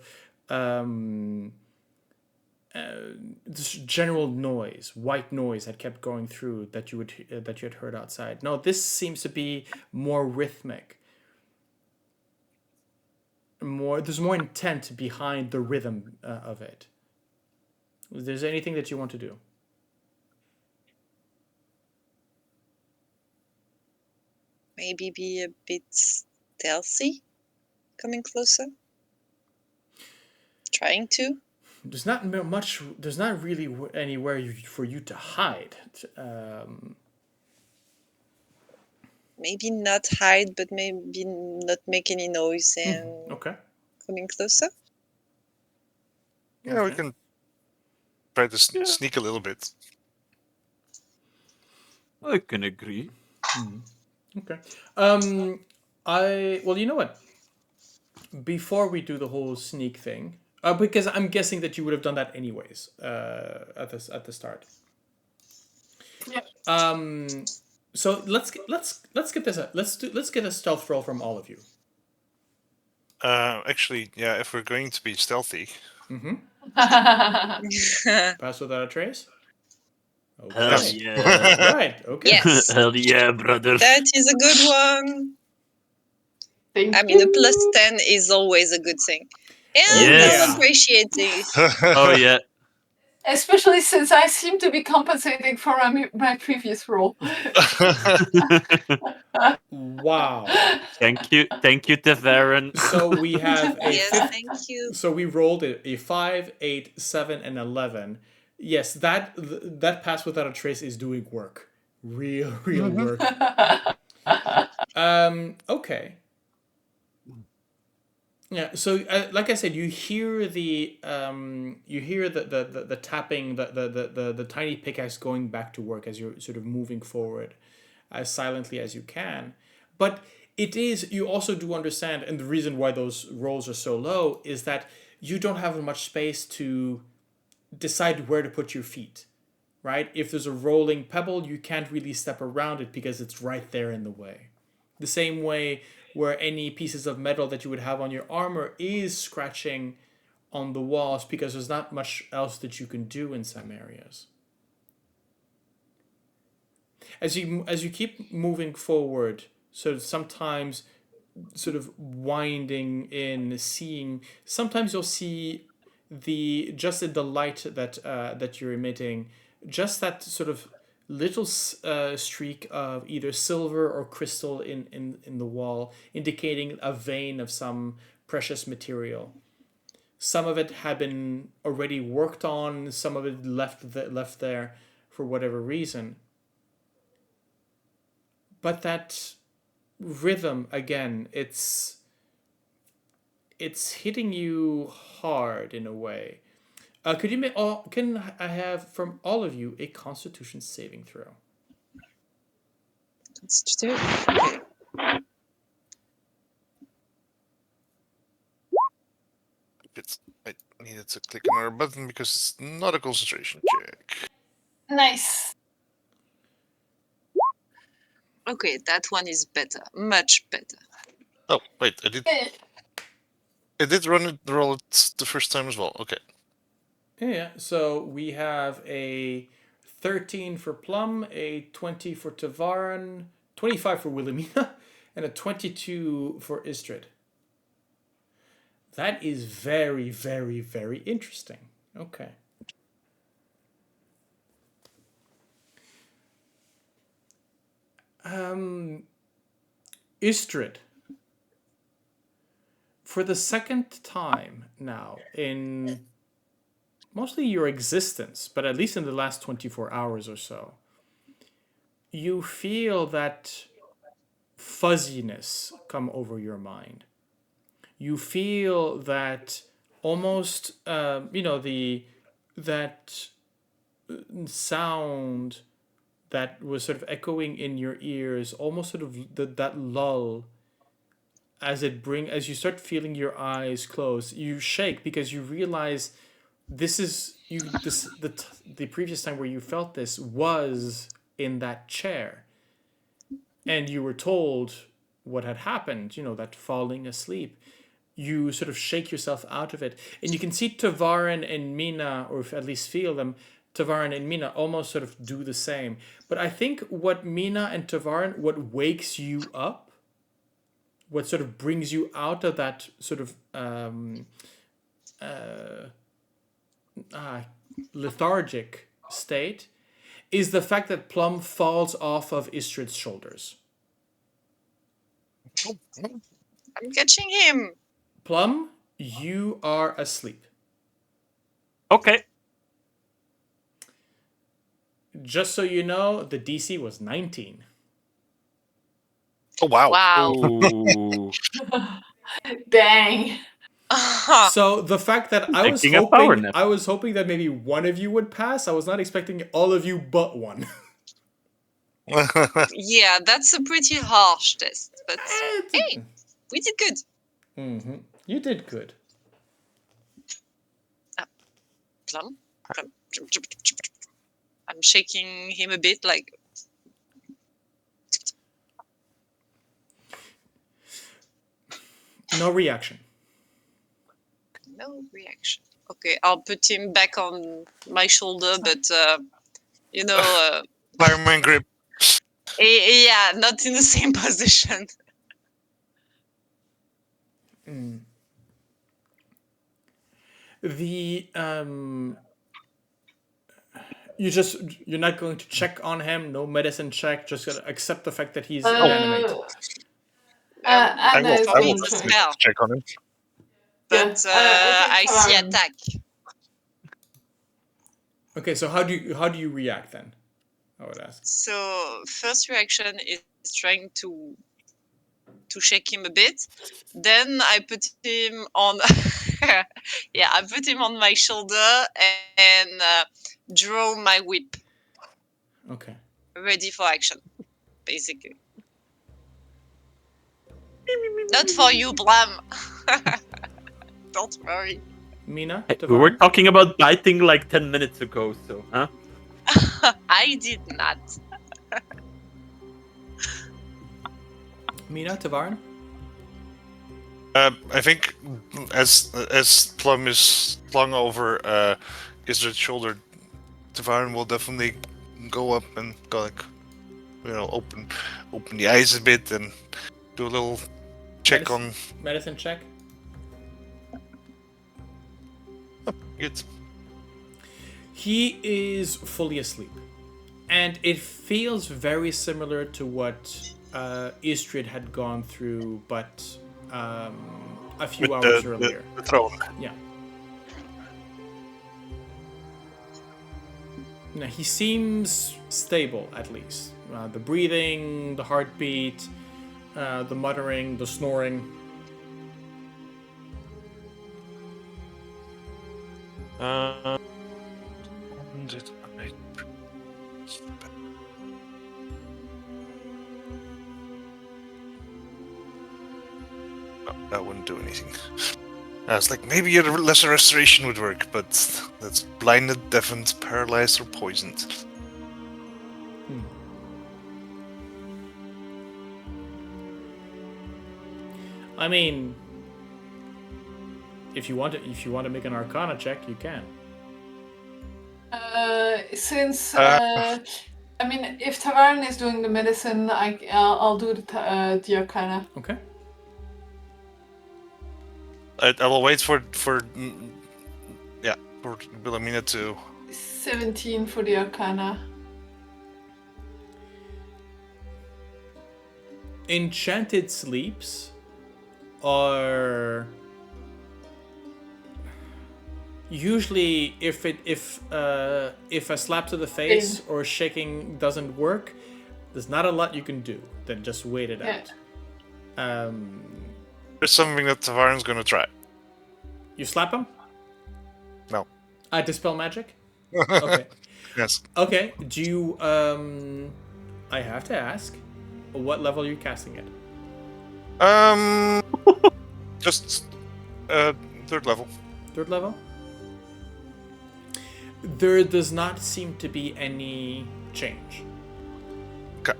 A: this general noise, white noise that kept going through that you had heard outside. No, this seems to be more rhythmic. There's more intent behind the rhythm of it. Is there anything that you want to do?
E: Maybe be a bit stealthy, coming closer. Trying to.
A: There's not much. There's not really anywhere for you to hide.
E: Maybe not hide, but maybe not make any noise and
A: Okay.
E: coming closer.
D: Yeah, we can try to sneak a little bit.
B: I can agree.
A: Okay. Well, you know what? Before we do the whole sneak thing, because I'm guessing that you would have done that anyways, at the start.
C: Yeah.
A: So let's get this. Let's get a stealth roll from all of you.
D: Actually, yeah, if we're going to be stealthy.
A: Pass without a trace. Okay.
B: Hell yeah.
A: Right. Okay.
E: Yes.
B: Hell yeah, brother.
E: That is a good one.
C: Thank
E: mean,
C: you.
E: a plus 10 is always a good thing. And
B: Yes.
E: I'll appreciate it.
B: Oh yeah.
C: Especially since I seem to be compensating for my previous role.
A: Wow.
B: Thank you, Tavaren.
A: So we have a
E: Yes, thank you.
A: So we rolled a 5, 8, 7, and 11. Yes, that pass without a trace is doing work. Real work. Okay. Yeah. So, like I said, you hear the tapping, the tiny pickaxe going back to work as you're sort of moving forward, as silently as you can. But you also do understand, and the reason why those rolls are so low is that you don't have much space to decide where to put your feet, right? If there's a rolling pebble, you can't really step around it because it's right there in the way. The same way where any pieces of metal that you would have on your armor is scratching on the walls because there's not much else that you can do in some areas. As you keep moving forward, so sometimes sort of winding in, seeing, sometimes you'll see the light that you're emitting, just that sort of little streak of either silver or crystal in the wall, indicating a vein of some precious material. Some of it had been already worked on, some of it left there for whatever reason. But that rhythm, again, it's hitting you hard in a way. Can I have from all of you a Constitution saving throw?
E: Let's do it.
D: I needed to click another button because it's not a concentration check.
C: Nice.
E: Okay, that one is better. Much better.
D: Oh wait, I did roll it the first time as well. Okay.
A: Yeah. So we have a 13 for Plum, a 20 for Tavaren, 25 for Wilhelmina, and a 22 for Ysdred. That is very, very, very interesting. Okay. Ysdred, for the second time now in mostly your existence, but at least in the last 24 hours or so, you feel that fuzziness come over your mind. You feel that almost, that sound that was sort of echoing in your ears, almost sort of that lull as you start feeling your eyes close. You shake because you realize the previous time where you felt this was in that chair, and you were told what had happened, that falling asleep. You sort of shake yourself out of it, and you can see Tavaren and Mina, or at least feel them, Tavaren and Mina almost sort of do the same. But I think what Mina and Tavaren, what wakes you up, what sort of brings you out of that sort of lethargic state, is the fact that Plum falls off of Ysdred's shoulders.
E: I'm catching him.
A: Plum, you are asleep.
B: Okay.
A: Just so you know, the DC was 19.
D: Oh wow!
E: Wow.
B: Ooh.
C: Dang.
A: So the fact that I was
B: Taking a power
A: hoping,
B: nap.
A: I was hoping that maybe one of you would pass. I was not expecting all of you but one.
E: Yeah, that's a pretty harsh test, but hey, we did good.
A: Mm-hmm. You did good.
E: Plum. I'm shaking him a bit, like.
A: No reaction.
E: No reaction. Okay, I'll put him back on my shoulder, but
D: Fireman grip.
E: yeah, not in the same position.
A: The you're not going to check on him. No medicine check. Just gonna accept the fact that he's inanimate.
D: I
C: Anna is
D: will
C: going
E: a
C: to check.
E: spell.
D: check on him.
E: But I see
C: Tavaren.
E: attack.
A: Okay, so how do you react then? I would ask.
E: So first reaction is trying to shake him a bit. Then I put him on. Yeah, I put him on my shoulder and draw my whip,
A: Okay.
E: ready for action, basically. Not for you, Plum. Don't worry.
A: Mina,
B: Hey, we were
A: Tavaren?
B: talking about biting like 10 minutes ago, so, huh?
E: I did not.
A: Mina, Tavaren?
D: I think as Plum is flung over Ysdred's shoulder, Tavaren will definitely go up and go like, open the eyes a bit and do a little check on.
A: Medicine check.
D: Good.
A: He is fully asleep, and it feels very similar to what Ysdred had gone through, but a few
D: With
A: hours
D: the
A: earlier.
D: throne.
A: Yeah. Now, he seems stable, at least. The breathing, the heartbeat, the muttering, the snoring.
D: No, that wouldn't do anything. I was like, maybe a lesser restoration would work, but that's blinded, deafened, paralyzed, or poisoned.
A: I mean, if you want to make an Arcana check, you can.
C: If Tavaren is doing the medicine, I'll do the Arcana.
A: Okay.
D: I will wait for Wilhelmina to.
C: 17 for the Arcana.
A: enchanted sleeps are usually if a slap to the face or shaking doesn't work, there's not a lot you can do. Then just wait it out.
D: There's something that Tavaren's gonna try.
A: You slap him?
D: No.
A: Dispel magic? Okay.
D: Yes.
A: Okay. Do you I have to ask, what level are you casting it?
D: Just third level.
A: Third level? There does not seem to be any change.
D: Okay.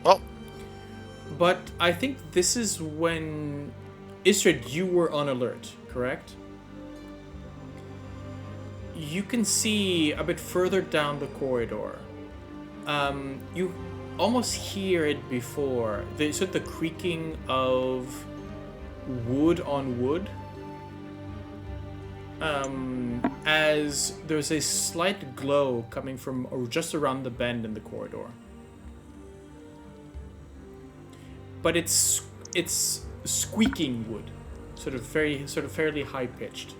D: Well,
A: But I think this is when Ysdred, you were on alert, correct? You can see a bit further down the corridor. You almost hear it before. There's the creaking of wood on wood. As there's a slight glow coming from just around the bend in the corridor. But it's squeaking wood, fairly high pitched.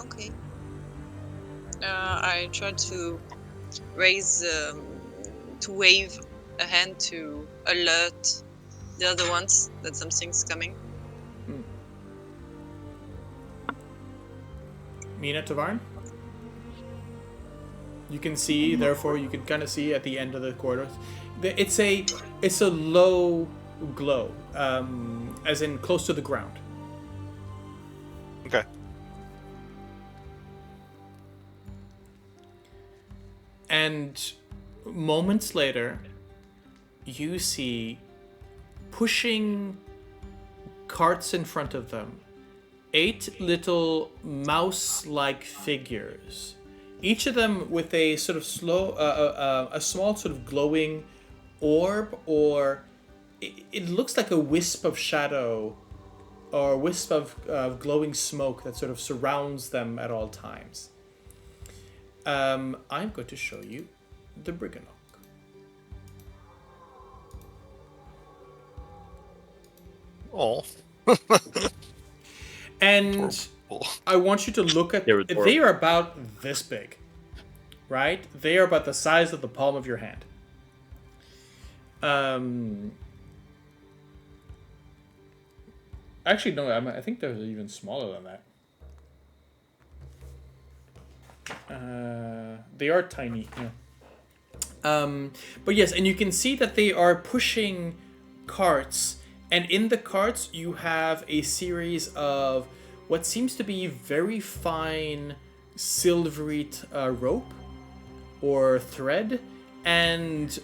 E: Okay. I try to raise, to wave a hand to alert the other ones that something's coming.
A: Mina, Tavaren? You can see, therefore, you can kind of see at the end of the corridor. It's a low glow, as in close to the ground.
D: okay.
A: And moments later, you see pushing carts in front of them 8 little mouse-like figures, each of them with a sort of a small sort of glowing orb, or it looks like a wisp of shadow or a wisp of glowing smoke that sort of surrounds them at all times. I'm going to show you the Brigganocks.
D: Oh.
A: And I want you to look at... They are about this big, right? They are about the size of the palm of your hand. Actually, no, I think they're even smaller than that. They are tiny, yeah. But yes, and you can see that they are pushing carts, and in the carts you have a series of what seems to be very fine silvery rope or thread, and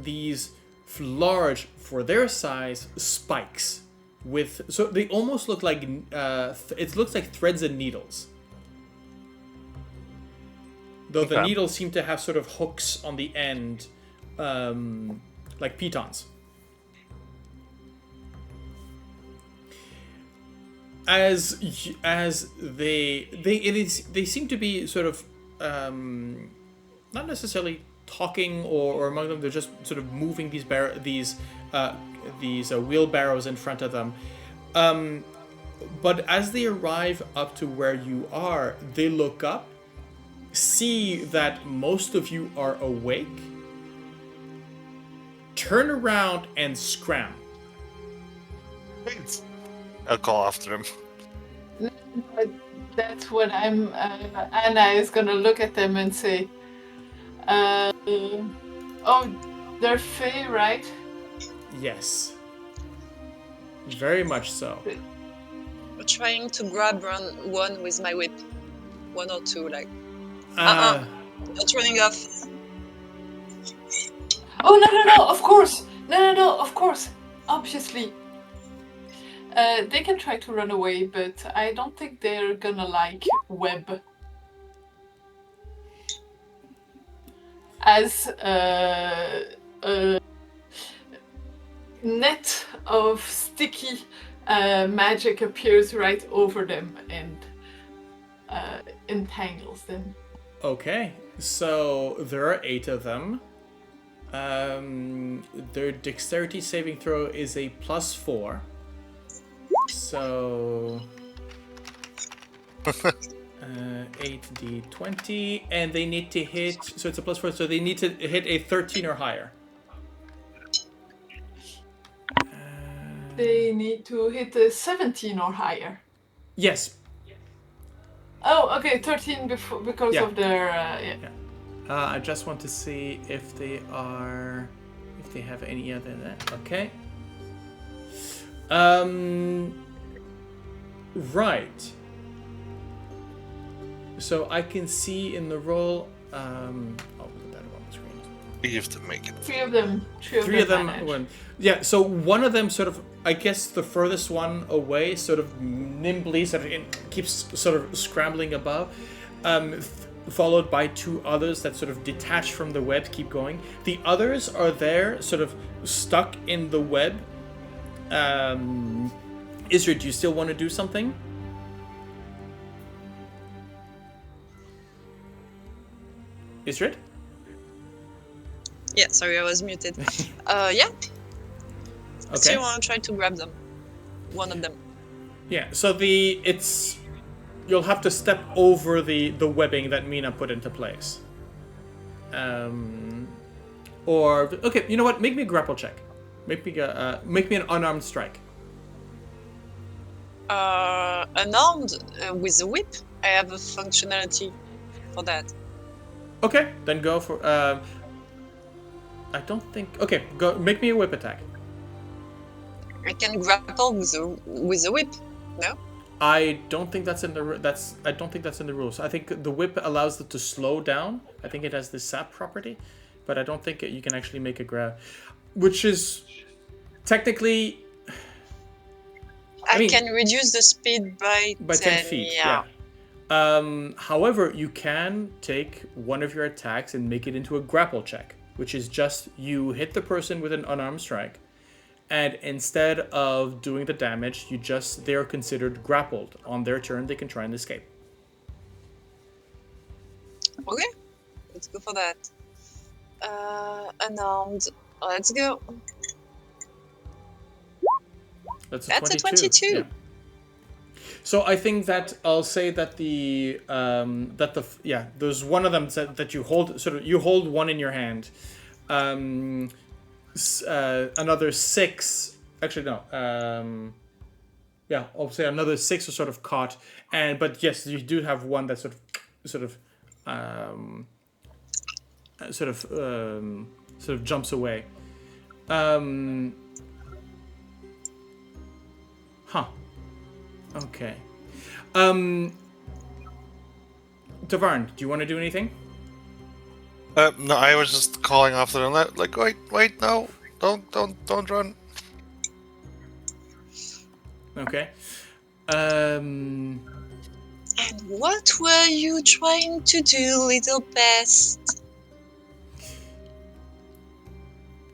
A: these large, for their size, spikes with, so they almost look like it looks like threads and needles. Though the needles seem to have sort of hooks on the end, like pitons. As they seem to be sort of not necessarily talking or among them. They're just sort of moving these wheelbarrows in front of them. But as they arrive up to where you are, they look up, see that most of you are awake, turn around and scram.
D: I'll call after him.
C: That's when Anna is gonna look at them and say, oh, they're Fey, right?
A: Yes. Very much so.
E: I'm trying to grab one with my whip. One or two, like. Not running off.
C: Oh, no, of course. No, of course. Obviously. They can try to run away, but I don't think they're gonna like web. As a net of sticky magic appears right over them and entangles them.
A: Okay, so there are 8 of them. Their dexterity saving throw is a +4. So 8d20, and they need to hit. So it's a +4. So they need to hit a 13 or higher.
C: They need to hit a 17 or higher.
A: Yes.
C: Oh, okay, 13 because
A: Yeah.
C: of their
A: I just want to see if they have any other that. Okay. Right. So I can see in the roll. Look at that on the screen.
D: You have to make it.
C: Three of them.
A: Three of them.
C: manage.
A: Went. Yeah. So one of them sort of, I guess, the furthest one away, sort of nimbly, keeps sort of scrambling above, followed by 2 others that sort of detach from the web, keep going. The others are there, sort of stuck in the web. Ysdred, do you still want to do something? Ysdred?
E: Yeah, sorry, I was muted. Yeah.
A: Okay.
E: So you want to try to grab them, one of them.
A: Yeah. So you'll have to step over the webbing that Mina put into place. Or okay, you know what? Make me a grapple check. Make me an unarmed strike.
E: Unarmed with a whip. I have a functionality for that.
A: Okay, then go for. I don't think. Okay, go. Make me a whip attack.
E: I can grapple with a whip. No.
A: I don't think that's in the. I don't think that's in the rules. I think the whip allows it to slow down. I think it has the sap property, but I don't think you can actually make a grab, which is technically.
E: I can reduce the speed by
A: 10 feet. Yeah. However, you can take one of your attacks and make it into a grapple check, which is just you hit the person with an unarmed strike, and instead of doing the damage, they are considered grappled. On their turn, they can try and escape.
E: Okay, let's go for that. Unarmed. Let's go.
A: That's
E: a 22.
A: Yeah. So I think that I'll say that there's one of them that you hold, you hold one in your hand. Another 6. Actually, no. I'll say another 6 are sort of caught, but yes, you do have one that sort of jumps away. Okay. Tavaren, do you want to do anything?
D: No, I was just calling after them. Like, wait, no, don't run.
A: Okay.
E: And what were you trying to do, little pest?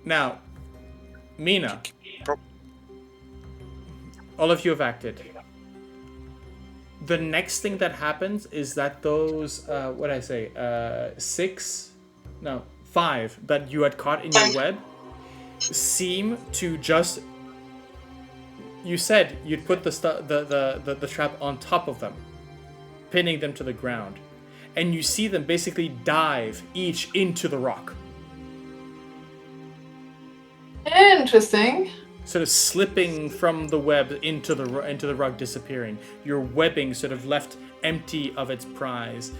A: Now, Mina, all of you have acted. The next thing that happens is that those, 5 that you had caught in your web seem to just. You said you'd put the trap on top of them, pinning them to the ground, and you see them basically dive each into the rock.
C: Interesting.
A: Sort of slipping from the web into the rock, disappearing. Your webbing sort of left empty of its prize.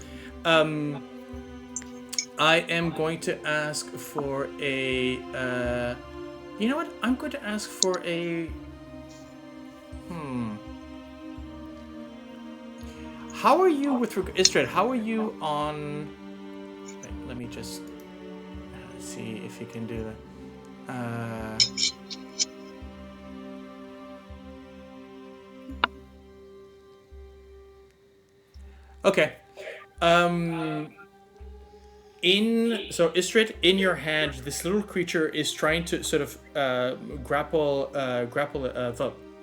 A: I am going to ask for a. You know what? I'm going to ask for a. How are you with Ysdred? How are you on? Wait, let me just see if you can do that. Okay. Ysdred, in your hand, this little creature is trying to sort of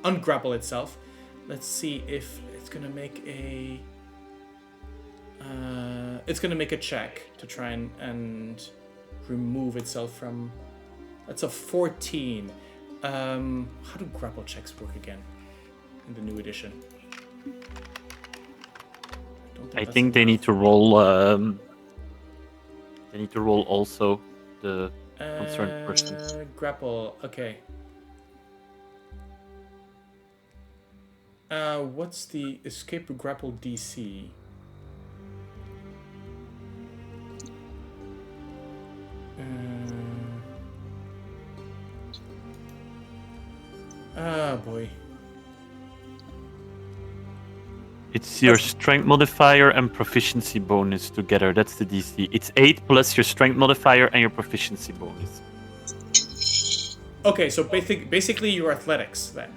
A: ungrapple itself. Let's see if it's gonna make a. It's gonna make a check to try and remove itself from. That's a 14. How do grapple checks work again in the new edition?
B: I think they need to roll. They need to roll also the concerned person.
A: Grapple. Okay. What's the escape or grapple DC? Boy.
B: It's your strength modifier and proficiency bonus together. That's the DC. It's 8 plus your strength modifier and your proficiency bonus.
A: Okay, so basically your athletics then.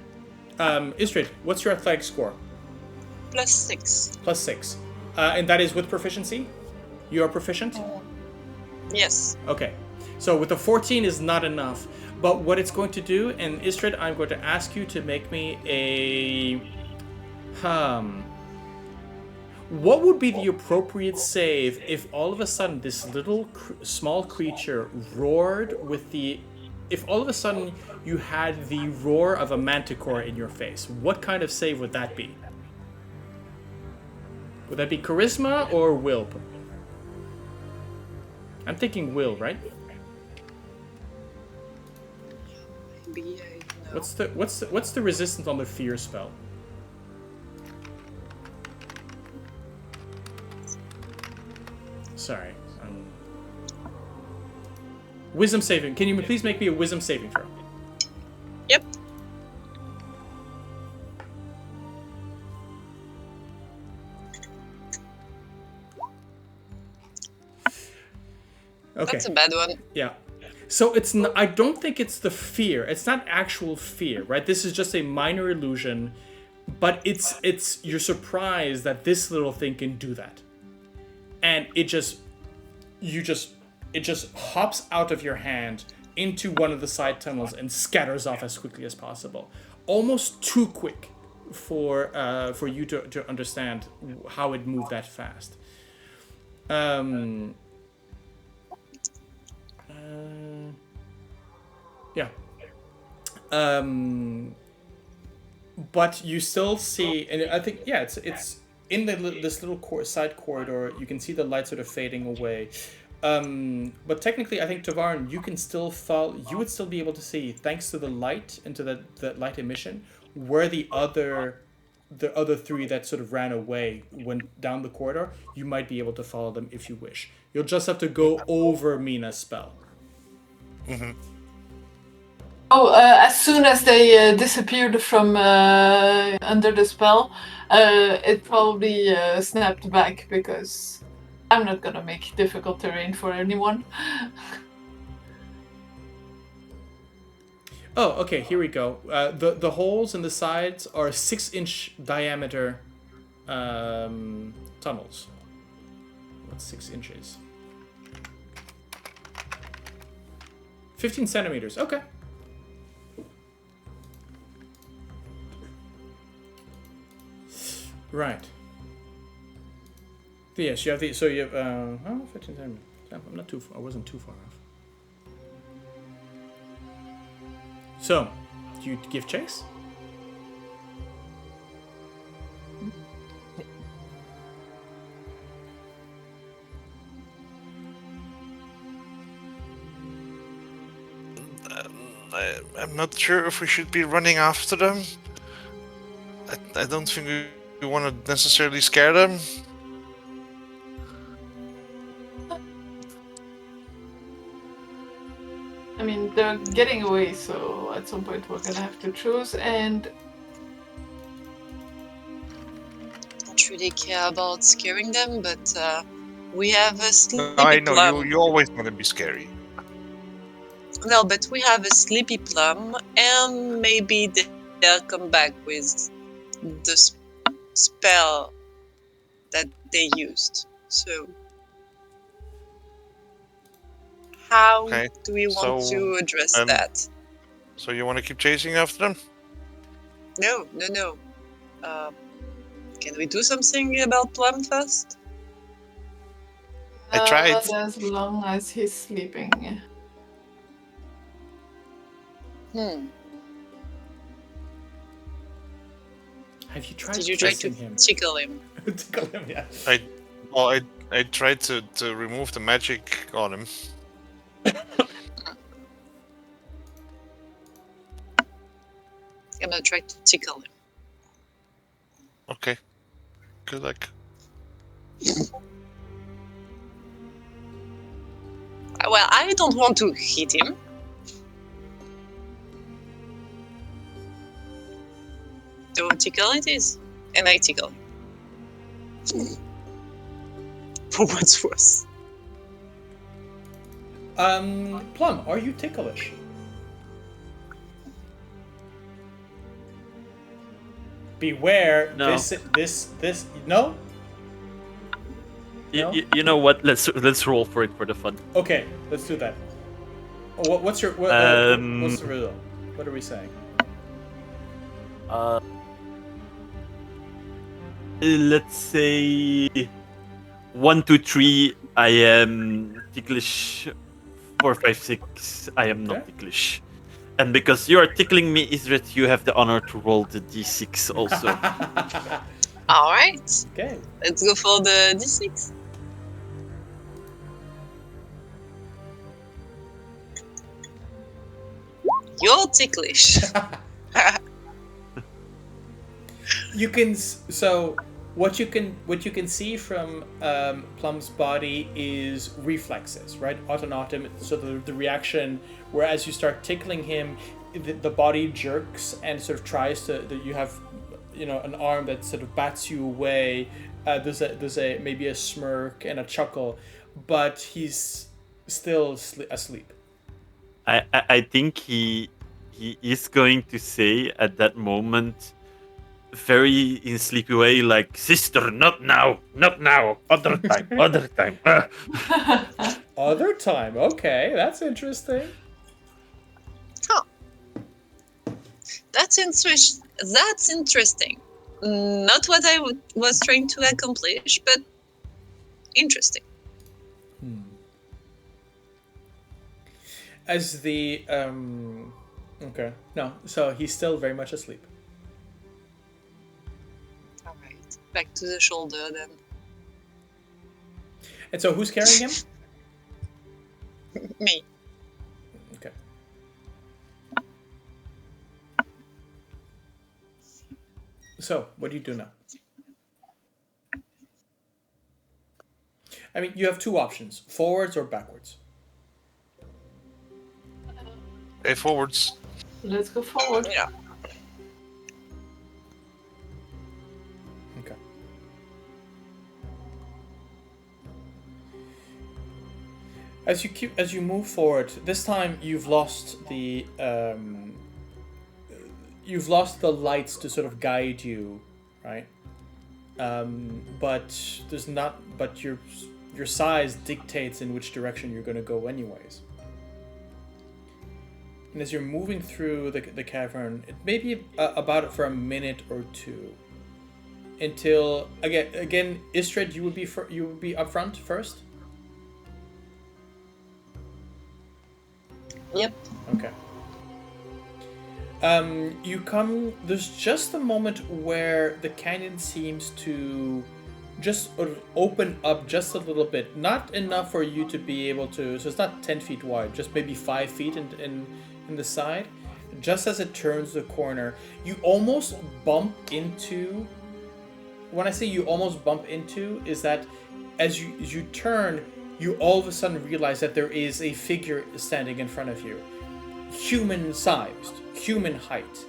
A: Ysdred, what's your athletic score?
E: +6.
A: +6. And that is with proficiency? You are proficient?
E: Yes.
A: Okay. So with the 14 is not enough. But what it's going to do, and Ysdred, I'm going to ask you to make me a... What would be the appropriate save if all of a sudden this little small creature roared with the... If all of a sudden you had the roar of a manticore in your face, what kind of save would that be? Would that be charisma or will? I'm thinking will, right?
E: Maybe, I don't know.
A: What's the resistance on the fear spell? Sorry. Wisdom saving. Can you please make me a wisdom saving throw?
E: Yep.
A: Okay.
E: That's a bad one.
A: Yeah. So it's not, I don't think it's the fear. It's not actual fear, right? This is just a minor illusion, but it's you're surprised that this little thing can do that. And it just hops out of your hand into one of the side tunnels and scatters off as quickly as possible. Almost too quick for you to understand how it moved that fast. Yeah. But you still see, and I think, yeah, it's in this little side corridor. You can see the light sort of fading away. But technically, I think Tavaren, you can still follow. You would still be able to see, thanks to the light and to the light emission, where the other three that sort of ran away went down the corridor. You might be able to follow them if you wish. You'll just have to go over Mina's spell.
D: Mm-hmm.
C: Oh, as soon as they disappeared from under the spell, it probably snapped back because I'm not gonna make difficult terrain for anyone.
A: Oh, okay, here we go. The holes in the sides are 6-inch diameter tunnels. What's 6 inches? 15 centimeters, okay. Right. Yes, you have the, so you have, 15 centimeters. I'm not too far, I wasn't too far off. So, do you give chase?
D: I'm not sure if we should be running after them. I don't think we want to necessarily scare them.
C: I mean, they're getting away, so at some point we're gonna have to choose, and
E: Don't really care about scaring them, but we have a sleepy
D: I know,
E: plum.
D: you always want to be scary.
E: No, but we have a sleepy plum, and maybe they'll come back with the spell that they used. So, how
D: Okay,
E: do we want
D: so,
E: to address that?
D: So you want to keep chasing after them?
E: No. Can we do something about Plum first?
D: I tried.
C: As long as he's sleeping.
A: Have you tried
E: Did you try to
A: kissing him?
E: tickle him?
A: Tickle him, yeah.
D: I tried to remove the magic on him.
E: I'm gonna try to tickle him.
D: Okay. Good luck.
E: Well, I don't want to hit him. So tickle it is. And I tickle him. For what's worse.
A: Plum, are you ticklish? Beware,
B: No.
A: this, no? No?
B: You know what? Let's roll for it for the fun.
A: Okay, let's do that. What's the result? What are we saying?
B: Let's say 1, 2, 3. I am ticklish. 4, 5, 6. I am not
A: Okay.
B: ticklish. And because you are tickling me, Ysdred, you have the honor to roll the d6 also.
E: Alright.
A: Okay.
E: Let's go for the d6. You're ticklish.
A: You can what you can see from Plum's body is reflexes, right? Automatum. So the reaction, whereas you start tickling him, the body jerks and sort of tries to. You have, an arm that sort of bats you away. There's a maybe a smirk and a chuckle, but he's still asleep.
B: I think he is going to say at that moment, very in sleepy way, like, "Sister, not now, other time, other time."
A: Other time, okay, that's interesting.
E: Huh. That's interesting. Not what I was trying to accomplish, but interesting.
A: As the okay, no, so he's still very much asleep.
E: Alright. Back to the shoulder then.
A: And so who's carrying him?
E: Me.
A: Okay. So, what do you do now? I mean, you have two options, forwards or backwards.
D: Hey, forwards.
C: Let's go forward.
E: Yeah.
A: Okay. As you move forward, this time you've lost the lights to sort of guide you, right? But your size dictates in which direction you're going to go anyways. And as you're moving through the cavern, it may be about it for a minute or two, until again, Ysdred, you would be up front first.
E: Yep.
A: Okay. There's just a moment where the canyon seems to just sort of open up just a little bit, not enough for you to be able to. So it's not 10 feet wide, just maybe 5 feet in the side. Just as it turns the corner, you almost bump into. When I say you almost bump into, is that as you turn, you all of a sudden realize that there is a figure standing in front of you, human-sized, human height.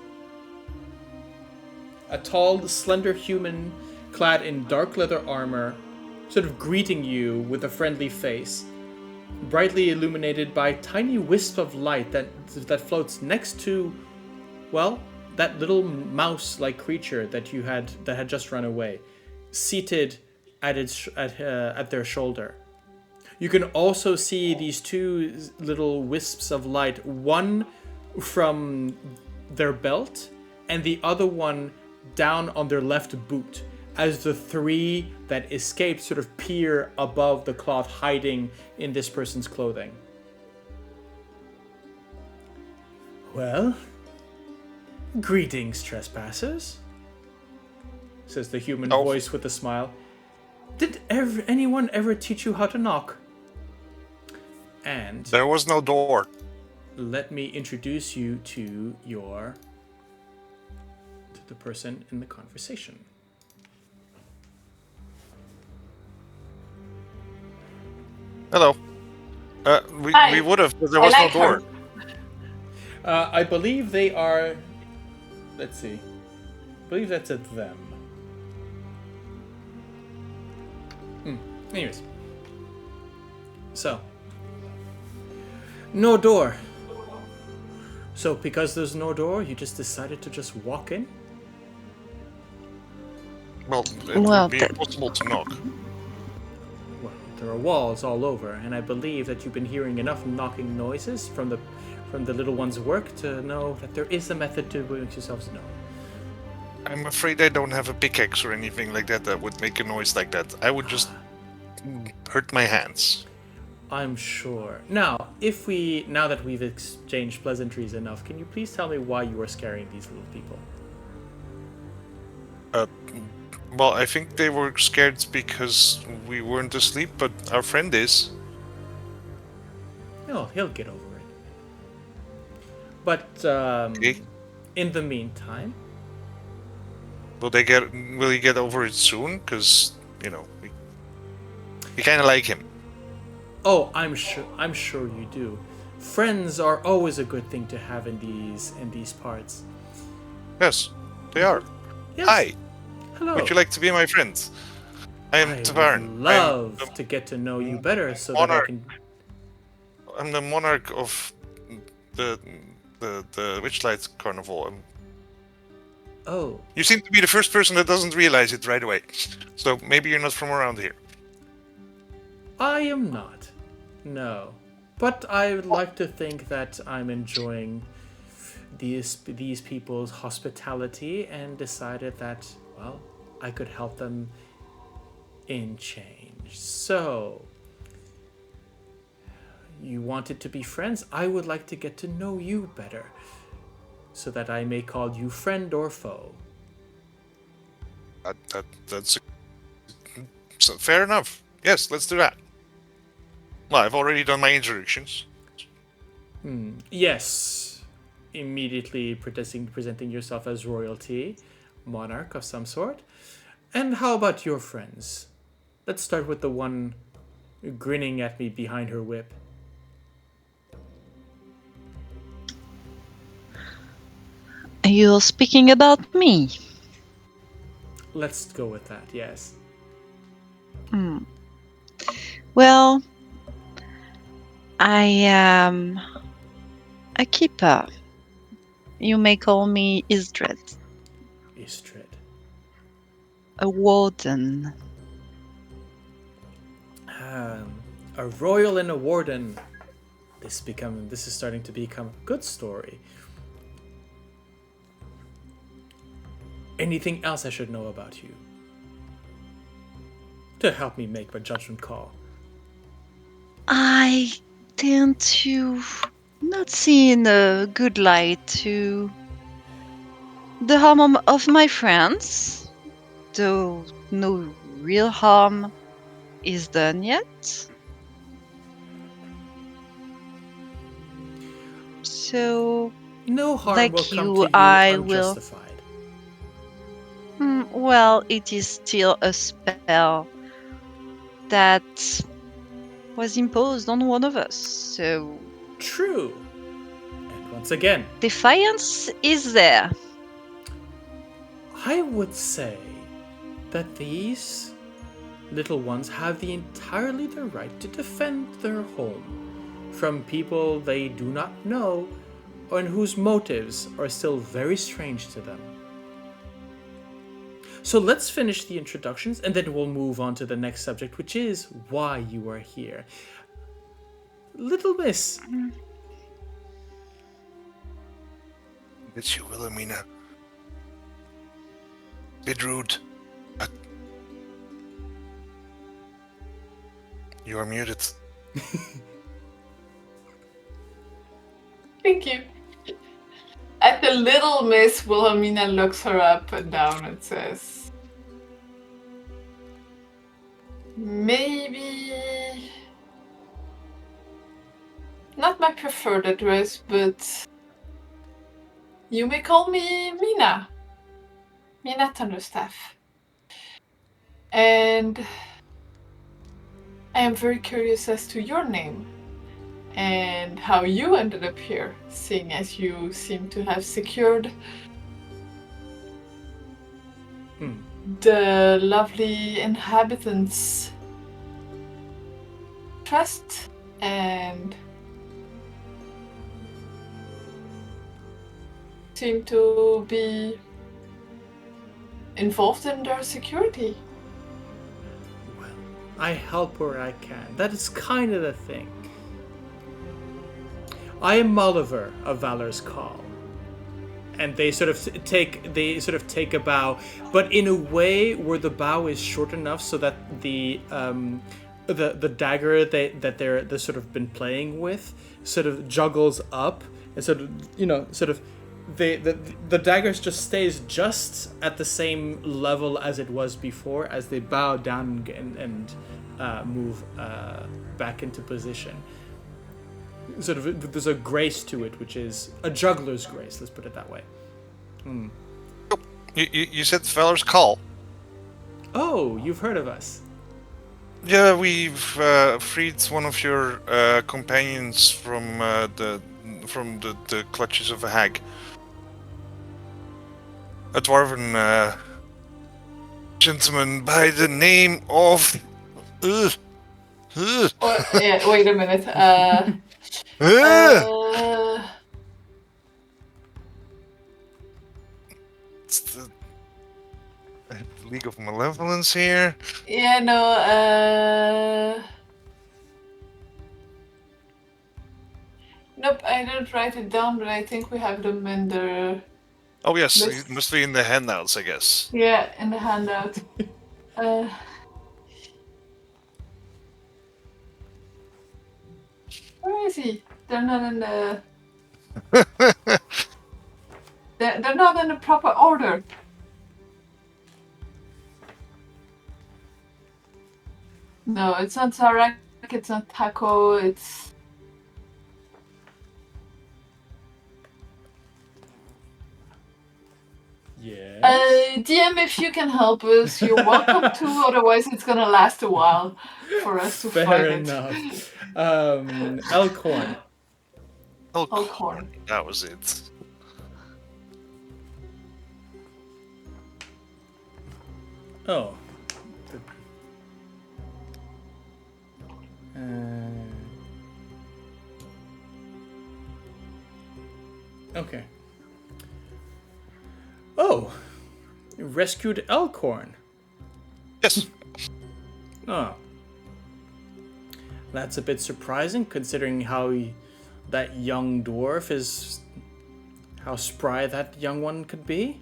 A: A tall, slender human clad in dark leather armor, sort of greeting you with a friendly face, brightly illuminated by tiny wisps of light that floats next to, well, that little mouse-like creature that had just run away, seated at their shoulder. You can also see these two little wisps of light, one from their belt and the other one down on their left boot, as the three that escaped sort of peer above the cloth, hiding in this person's clothing. Well, greetings, trespassers, says the human voice with a smile. Did anyone ever teach you how to knock? And
D: There was no door.
A: let me introduce you to the person in the conversation.
D: Hello.
C: Hi.
D: We would have, but there was
C: I like
D: no door.
C: her.
A: I believe they are. Let's see. I believe that's a them. Anyways. So. No door. So, because there's no door, you just decided to just walk in?
D: Well, it
F: Well,
D: would be impossible to knock.
A: Well, there are walls all over, and I believe that you've been hearing enough knocking noises from the little one's work to know that there is a method to make yourselves known.
D: I'm afraid I don't have a pickaxe or anything like that that would make a noise like that. I would just hurt my hands.
A: I'm sure. Now that we've exchanged pleasantries enough, can you please tell me why you are scaring these little people?
D: Well, I think they were scared because we weren't asleep, but our friend is.
A: No, he'll get over it. But
D: Okay.
A: in the meantime,
D: Will he get over it soon? Because, we kind of like him.
A: oh, I'm sure you do. Friends are always a good thing to have in these parts.
D: Yes, they are.
A: Yes.
D: Hi,
A: Hello.
D: would you like to be my friend? I am
A: I
D: Tavaren.
A: would love to get to know you better so that I
D: monarch.
A: can.
D: I'm the monarch of the Witchlight Carnaval.
A: Oh,
D: You seem to be the first person that doesn't realize it right away. So maybe you're not from around here.
A: I am not. No. But I would like to think that I'm enjoying these people's hospitality and decided that, well, I could help them in change. So, you wanted to be friends? I would like to get to know you better so that I may call you friend or foe.
D: That's so fair enough. Yes, let's do that. Well, I've already done my introductions.
A: Yes. Immediately presenting yourself as royalty, monarch of some sort. And how about your friends? Let's start with the one grinning at me behind her whip.
F: You're speaking about me.
A: Let's go with that, yes.
F: Well, I am a keeper. You may call me Ysdred,
A: Ysdred.
F: a warden.
A: A royal and a warden. This is starting to become a good story. Anything else I should know about you? To help me make my judgment call.
F: I tend to not see in a good light to the harm of my friends, though no real harm is done yet. So,
A: No harm
F: like
A: will come
F: you,
A: to you
F: I will-
A: unjustified.
F: well, it is still a spell that was imposed on one of us, so
A: True. And once again,
F: defiance is there.
A: I would say that these little ones have entirely the right to defend their home from people they do not know and whose motives are still very strange to them. So let's finish the introductions and then we'll move on to the next subject, which is why you are here. Little miss,
D: It's you, Wilhelmina. Bit rude, but You are muted.
C: Thank you. At the little miss, Wilhelmina looks her up and down and says, maybe not my preferred address, but you may call me Mina. Mina Thunderstaff. And I am very curious as to your name and how you ended up here, seeing as you seem to have secured the lovely inhabitants' trust and seem to be involved in their security.
A: Well, I help where I can. That is kind of the thing. I am Molliver of Valor's Call. And they sort of take a bow, but in a way where the bow is short enough so that the dagger that they're sort of been playing with sort of juggles up and sort of the dagger just stays just at the same level as it was before as they bow down and move back into position. Sort of, there's a grace to it, which is a juggler's grace. Let's put it that way.
D: You said Valor's Call.
A: Oh, you've heard of us.
D: Yeah, we've freed one of your companions from the clutches of a hag. A dwarven gentleman by the name of.
C: Yeah, wait a minute.
D: It's the League of Malevolence here.
C: Yeah, no, nope, I didn't write it down, but I think we have them in the...
D: Oh yes,
C: List.
D: it must be in the handouts, I guess.
C: Yeah, in the handout. Where is he? They're not in the... they're not in the proper order. No, it's not Zarek, it's not Taco, it's...
A: Yeah.
C: DM, if you can help us, you're welcome to, otherwise it's gonna last a while for us to fight
A: Fair
C: it.
A: enough. Elkhorn.
C: Elkhorn.
D: That was it.
A: Oh. Okay. Oh, you rescued Elkhorn.
D: Yes.
A: Oh. That's a bit surprising, considering that young dwarf is... how spry that young one could be.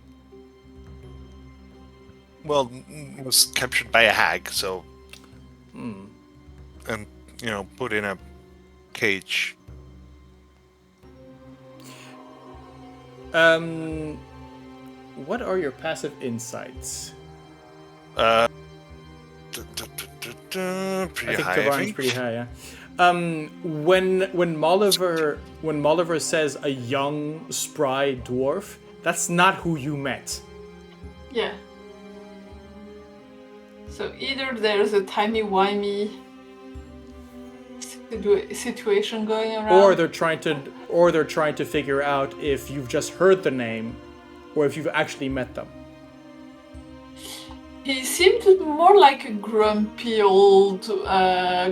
D: Well, was captured by a hag, so... And, put in a cage.
A: What are your passive insights?
D: Pretty
A: I think
D: high,
A: Tavaren's pretty high, yeah. When Molliver says a young, spry dwarf, that's not who you met.
C: Yeah. So either there's a timey-wimey situation going around,
A: Or they're trying to figure out if you've just heard the name, or if you've actually met them.
C: he seemed more like a grumpy old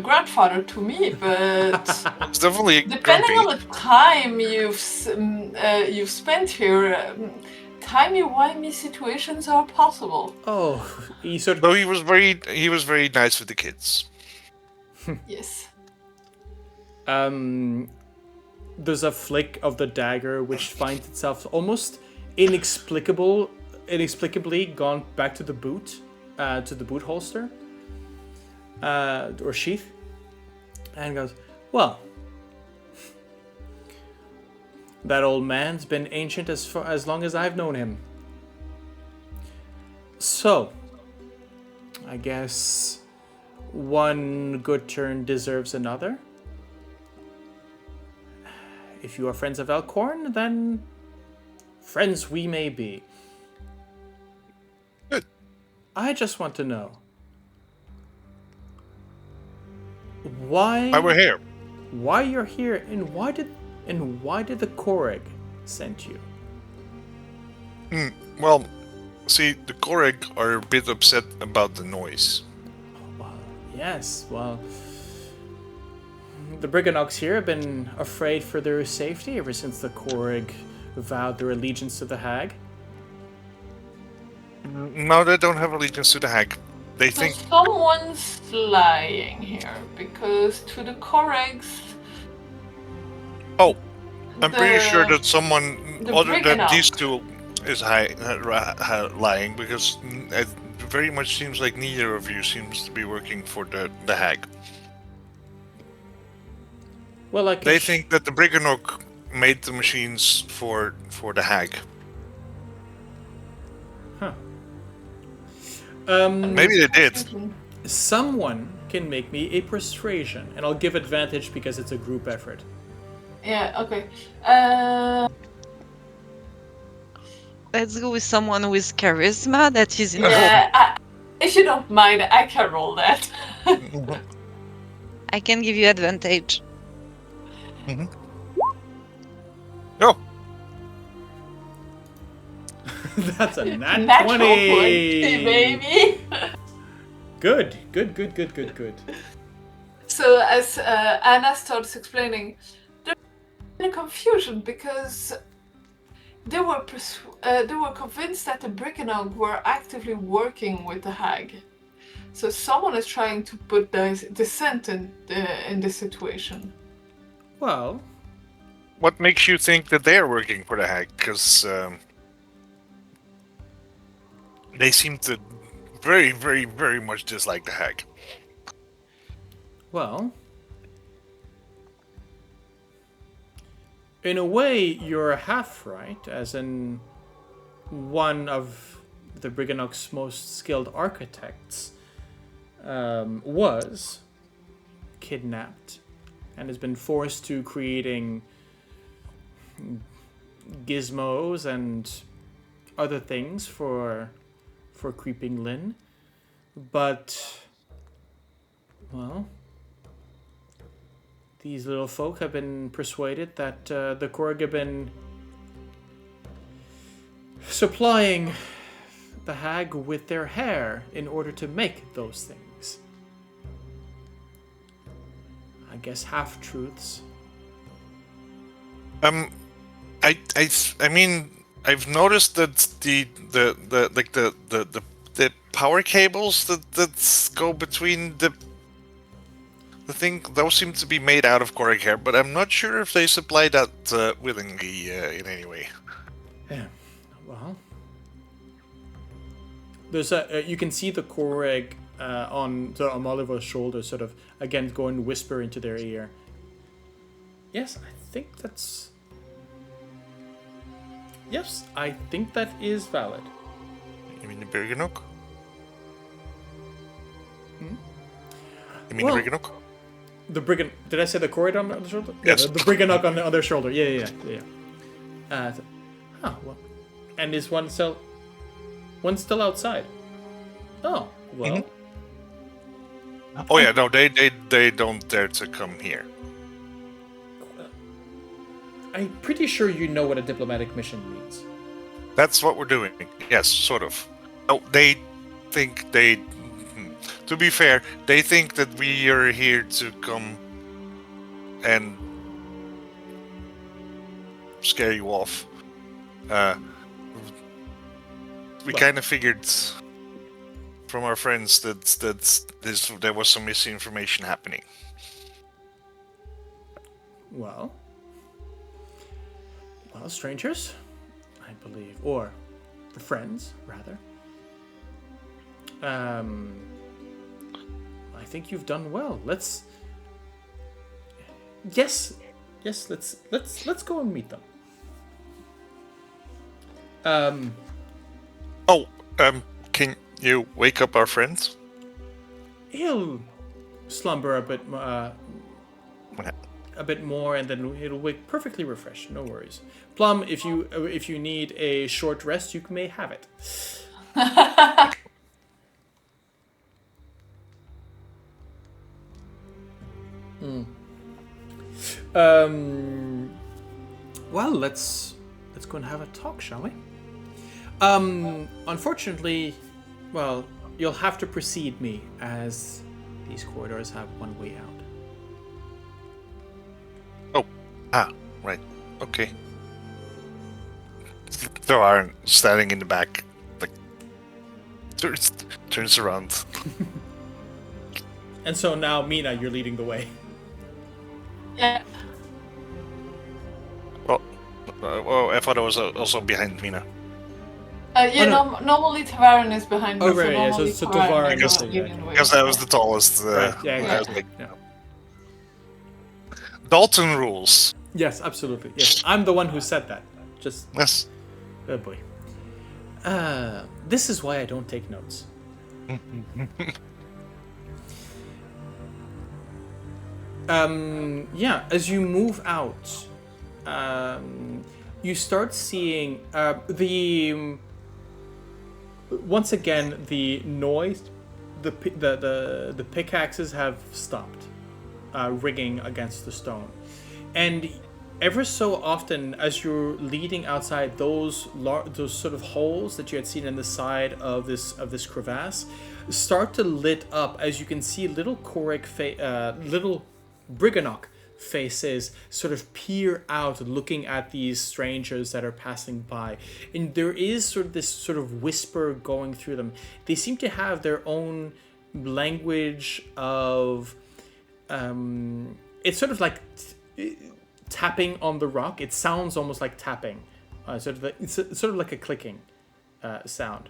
C: grandfather to me, but
D: It's definitely
C: depending
D: grumpy.
C: on the time you've spent here, timey-wimey situations are possible.
A: Oh, he sort of...
D: Though he was very nice with the kids.
C: Yes.
A: There's a flick of the dagger which finds itself almost inexplicably gone back to the boot holster, or sheath. And goes, well, that old man's been ancient as long as I've known him. So, I guess one good turn deserves another. If you are friends of Elkhorn, then friends we may be.
D: Good.
A: I just want to know why
D: we're here.
A: Why you're here, and why did the Korreg send you?
D: Well, see, the Korreg are a bit upset about the noise.
A: Well, yes, well, the Brigganocks here have been afraid for their safety ever since the Korreg vowed their allegiance to the hag.
D: No, they don't have allegiance to the hag. They
C: So
D: think
C: someone's lying here, because to the Korregs...
D: Oh, I'm pretty sure that
C: the
D: someone other than
C: Brigganocks.
D: these two is lying, because it very much seems like neither of you seems to be working for the hag.
A: Well, I
D: They think that the Brigganocks made the machines for the hag. Maybe they did.
A: Someone can make me a persuasion, and I'll give advantage because it's a group effort.
C: Yeah, okay.
F: Let's go with someone with charisma that is in
C: Yeah, if you don't mind, I can roll that.
F: I can give you advantage.
D: No,
A: That's a nat
C: Natural
A: 20!
C: 20, baby!
A: Good.
C: So as Anna starts explaining, there's a confusion because they were convinced that the Brigganocks were actively working with the hag. So someone is trying to put dissent in this situation.
A: Well,
D: what makes you think that they're working for the hag? Because they seem to very, very, very much dislike the hag.
A: well, in a way, you're half right, as in one of the Brigganocks' most skilled architects was kidnapped and has been forced to creating gizmos and other things for Creeping Lynn. But, well, these little folk have been persuaded that the Korreg have been supplying the hag with their hair in order to make those things. I guess half-truths.
D: I mean, I've noticed that the power cables that go between the thing, those seem to be made out of Korreg hair, but I'm not sure if they supply that willingly in any way.
A: Yeah. Well, there's you can see the Korreg on Oliver's shoulder, sort of again go and whisper into their ear. Yes, I think that's. Yes, I think that is valid.
D: You mean the Brigganocks?
A: Hmm?
D: You mean
A: Well,
D: the Brigganocks?
A: The Briggan. Did I say the Korreg on the shoulder?
D: Yes.
A: Yeah, the Brigganocks on the other shoulder. Yeah. Well, and is one still outside? Oh, well.
D: Mm-hmm. Oh yeah, no, they don't dare to come here.
A: I'm pretty sure you know what a diplomatic mission means.
D: That's what we're doing. Yes, sort of. Oh, they think they. To be fair, they think that we are here to come and scare you off. We kind of figured from our friends that there was some misinformation happening.
A: Well, strangers, I believe, or the friends, rather. I think you've done well. Yes. Let's go and meet them.
D: Can you wake up our friends?
A: He'll slumber a bit more, and then it'll wake perfectly refreshed. No worries. Plum, if you need a short rest, you may have it. Well, let's go and have a talk, shall we? Unfortunately, well, you'll have to precede me, as these corridors have one way out.
D: Right. Okay. Tavaren, standing in the back, like, turns around.
A: And so now, Mina, you're leading the way.
C: Yeah.
D: Well, I thought I was also behind Mina.
C: Normally Tavaren is behind me.
A: Oh, right, yeah, so Tavaren
C: is
A: is
C: leading the way.
D: Because I was the tallest.
A: Right, yeah,
D: I was like,
A: yeah.
D: Dalton rules.
A: Yes, absolutely. Yes, I'm the one who said that. Just,
D: Yes.
A: oh boy. This is why I don't take notes. Yeah, as you move out, you start seeing once again the noise, the pickaxes have stopped rigging against the stone, and ever so often as you're leading outside, those sort of holes that you had seen in the side of this crevasse start to lit up as you can see little little Brigganocks faces sort of peer out, looking at these strangers that are passing by, and there is this sort of whisper going through them. They seem to have their own language of it's sort of like tapping on the rock. It sounds almost like tapping, it's sort of like a clicking sound.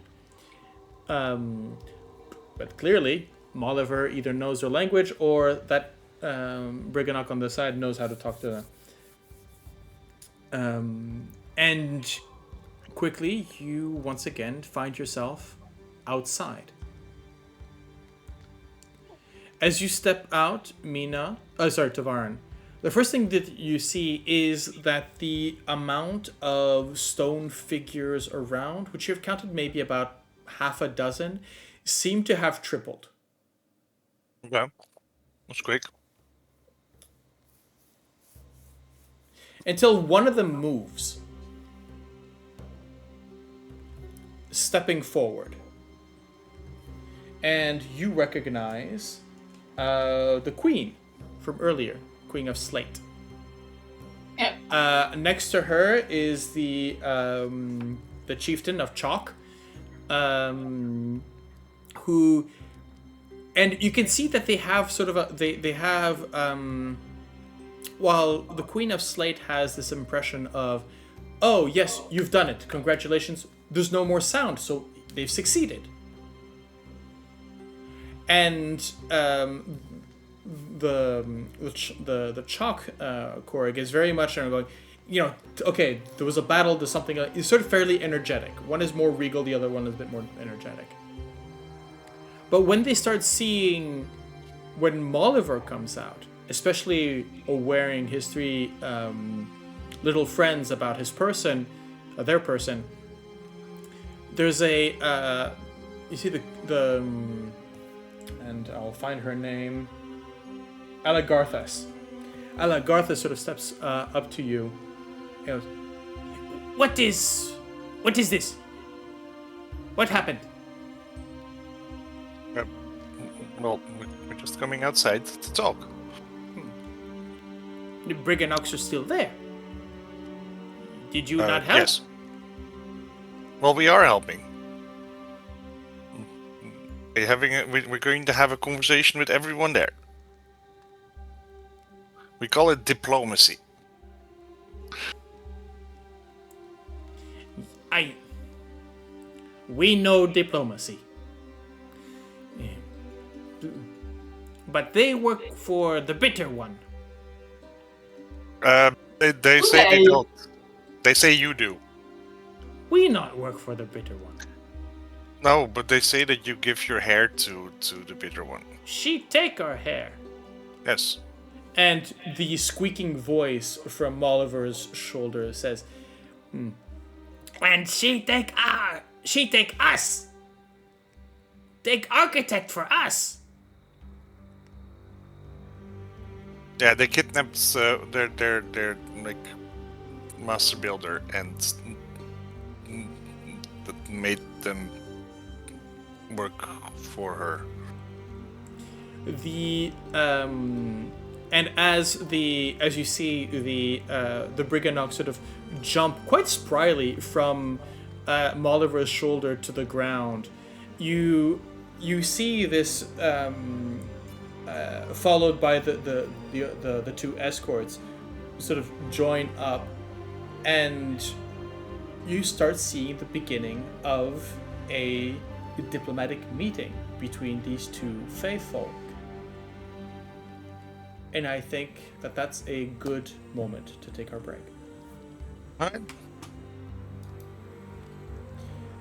A: But clearly, Molliver either knows their language or that Brigganocks on the side knows how to talk to them. And quickly, you once again find yourself outside. As you step out, Tavaren, the first thing that you see is that the amount of stone figures around, which you've counted maybe about half a dozen, seem to have tripled.
D: Okay. That's quick.
A: Until one of them moves, stepping forward. And you recognize the queen from earlier, Queen of Slate.
C: Yeah.
A: Next to her is the chieftain of Chalk, who, and you can see that they have sort of they have while the Queen of Slate has this impression of, oh yes, you've done it, congratulations, there's no more sound, so they've succeeded. And the Chalk Korrig is very much going, okay, there was a battle, there's something, it's sort of fairly energetic. One is more regal, the other one is a bit more energetic. But when they start seeing, when Molliver comes out, especially wearing his three little friends about his person, their person, there's a, you see the and I'll find her name, Alagarthas. Alagarthas sort of steps up to you. He goes, What is this? What happened?
D: Well, we're just coming outside to talk.
A: The Brigganocks are still there. Did you not help?
D: Yes. Well, we are helping. We're going to have a conversation with everyone there. We call it diplomacy.
A: We know diplomacy. But they work for the bitter one.
D: They say they don't. They say you do.
A: We not work for the bitter one.
D: No, but they say that you give your hair to the bitter one.
A: She take our hair.
D: Yes.
A: And the squeaking voice from Molliver's shoulder says, and she take us. Take architect for us.
D: Yeah, they kidnapped their like master builder and that made them work for her.
A: The and as you see the Brigganocks sort of jump quite spryly from Molliver's shoulder to the ground, you see this followed by the two escorts sort of join up, and you start seeing the beginning of a diplomatic meeting between these two faithful. And I think that that's a good moment to take our break.
D: Alright.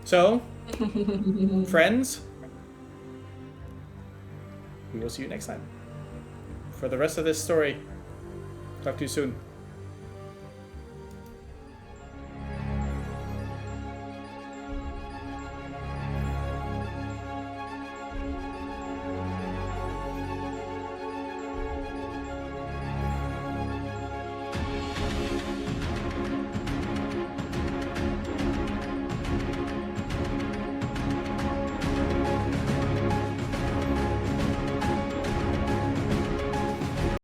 A: So, friends, we will see you next time. For the rest of this story, talk to you soon.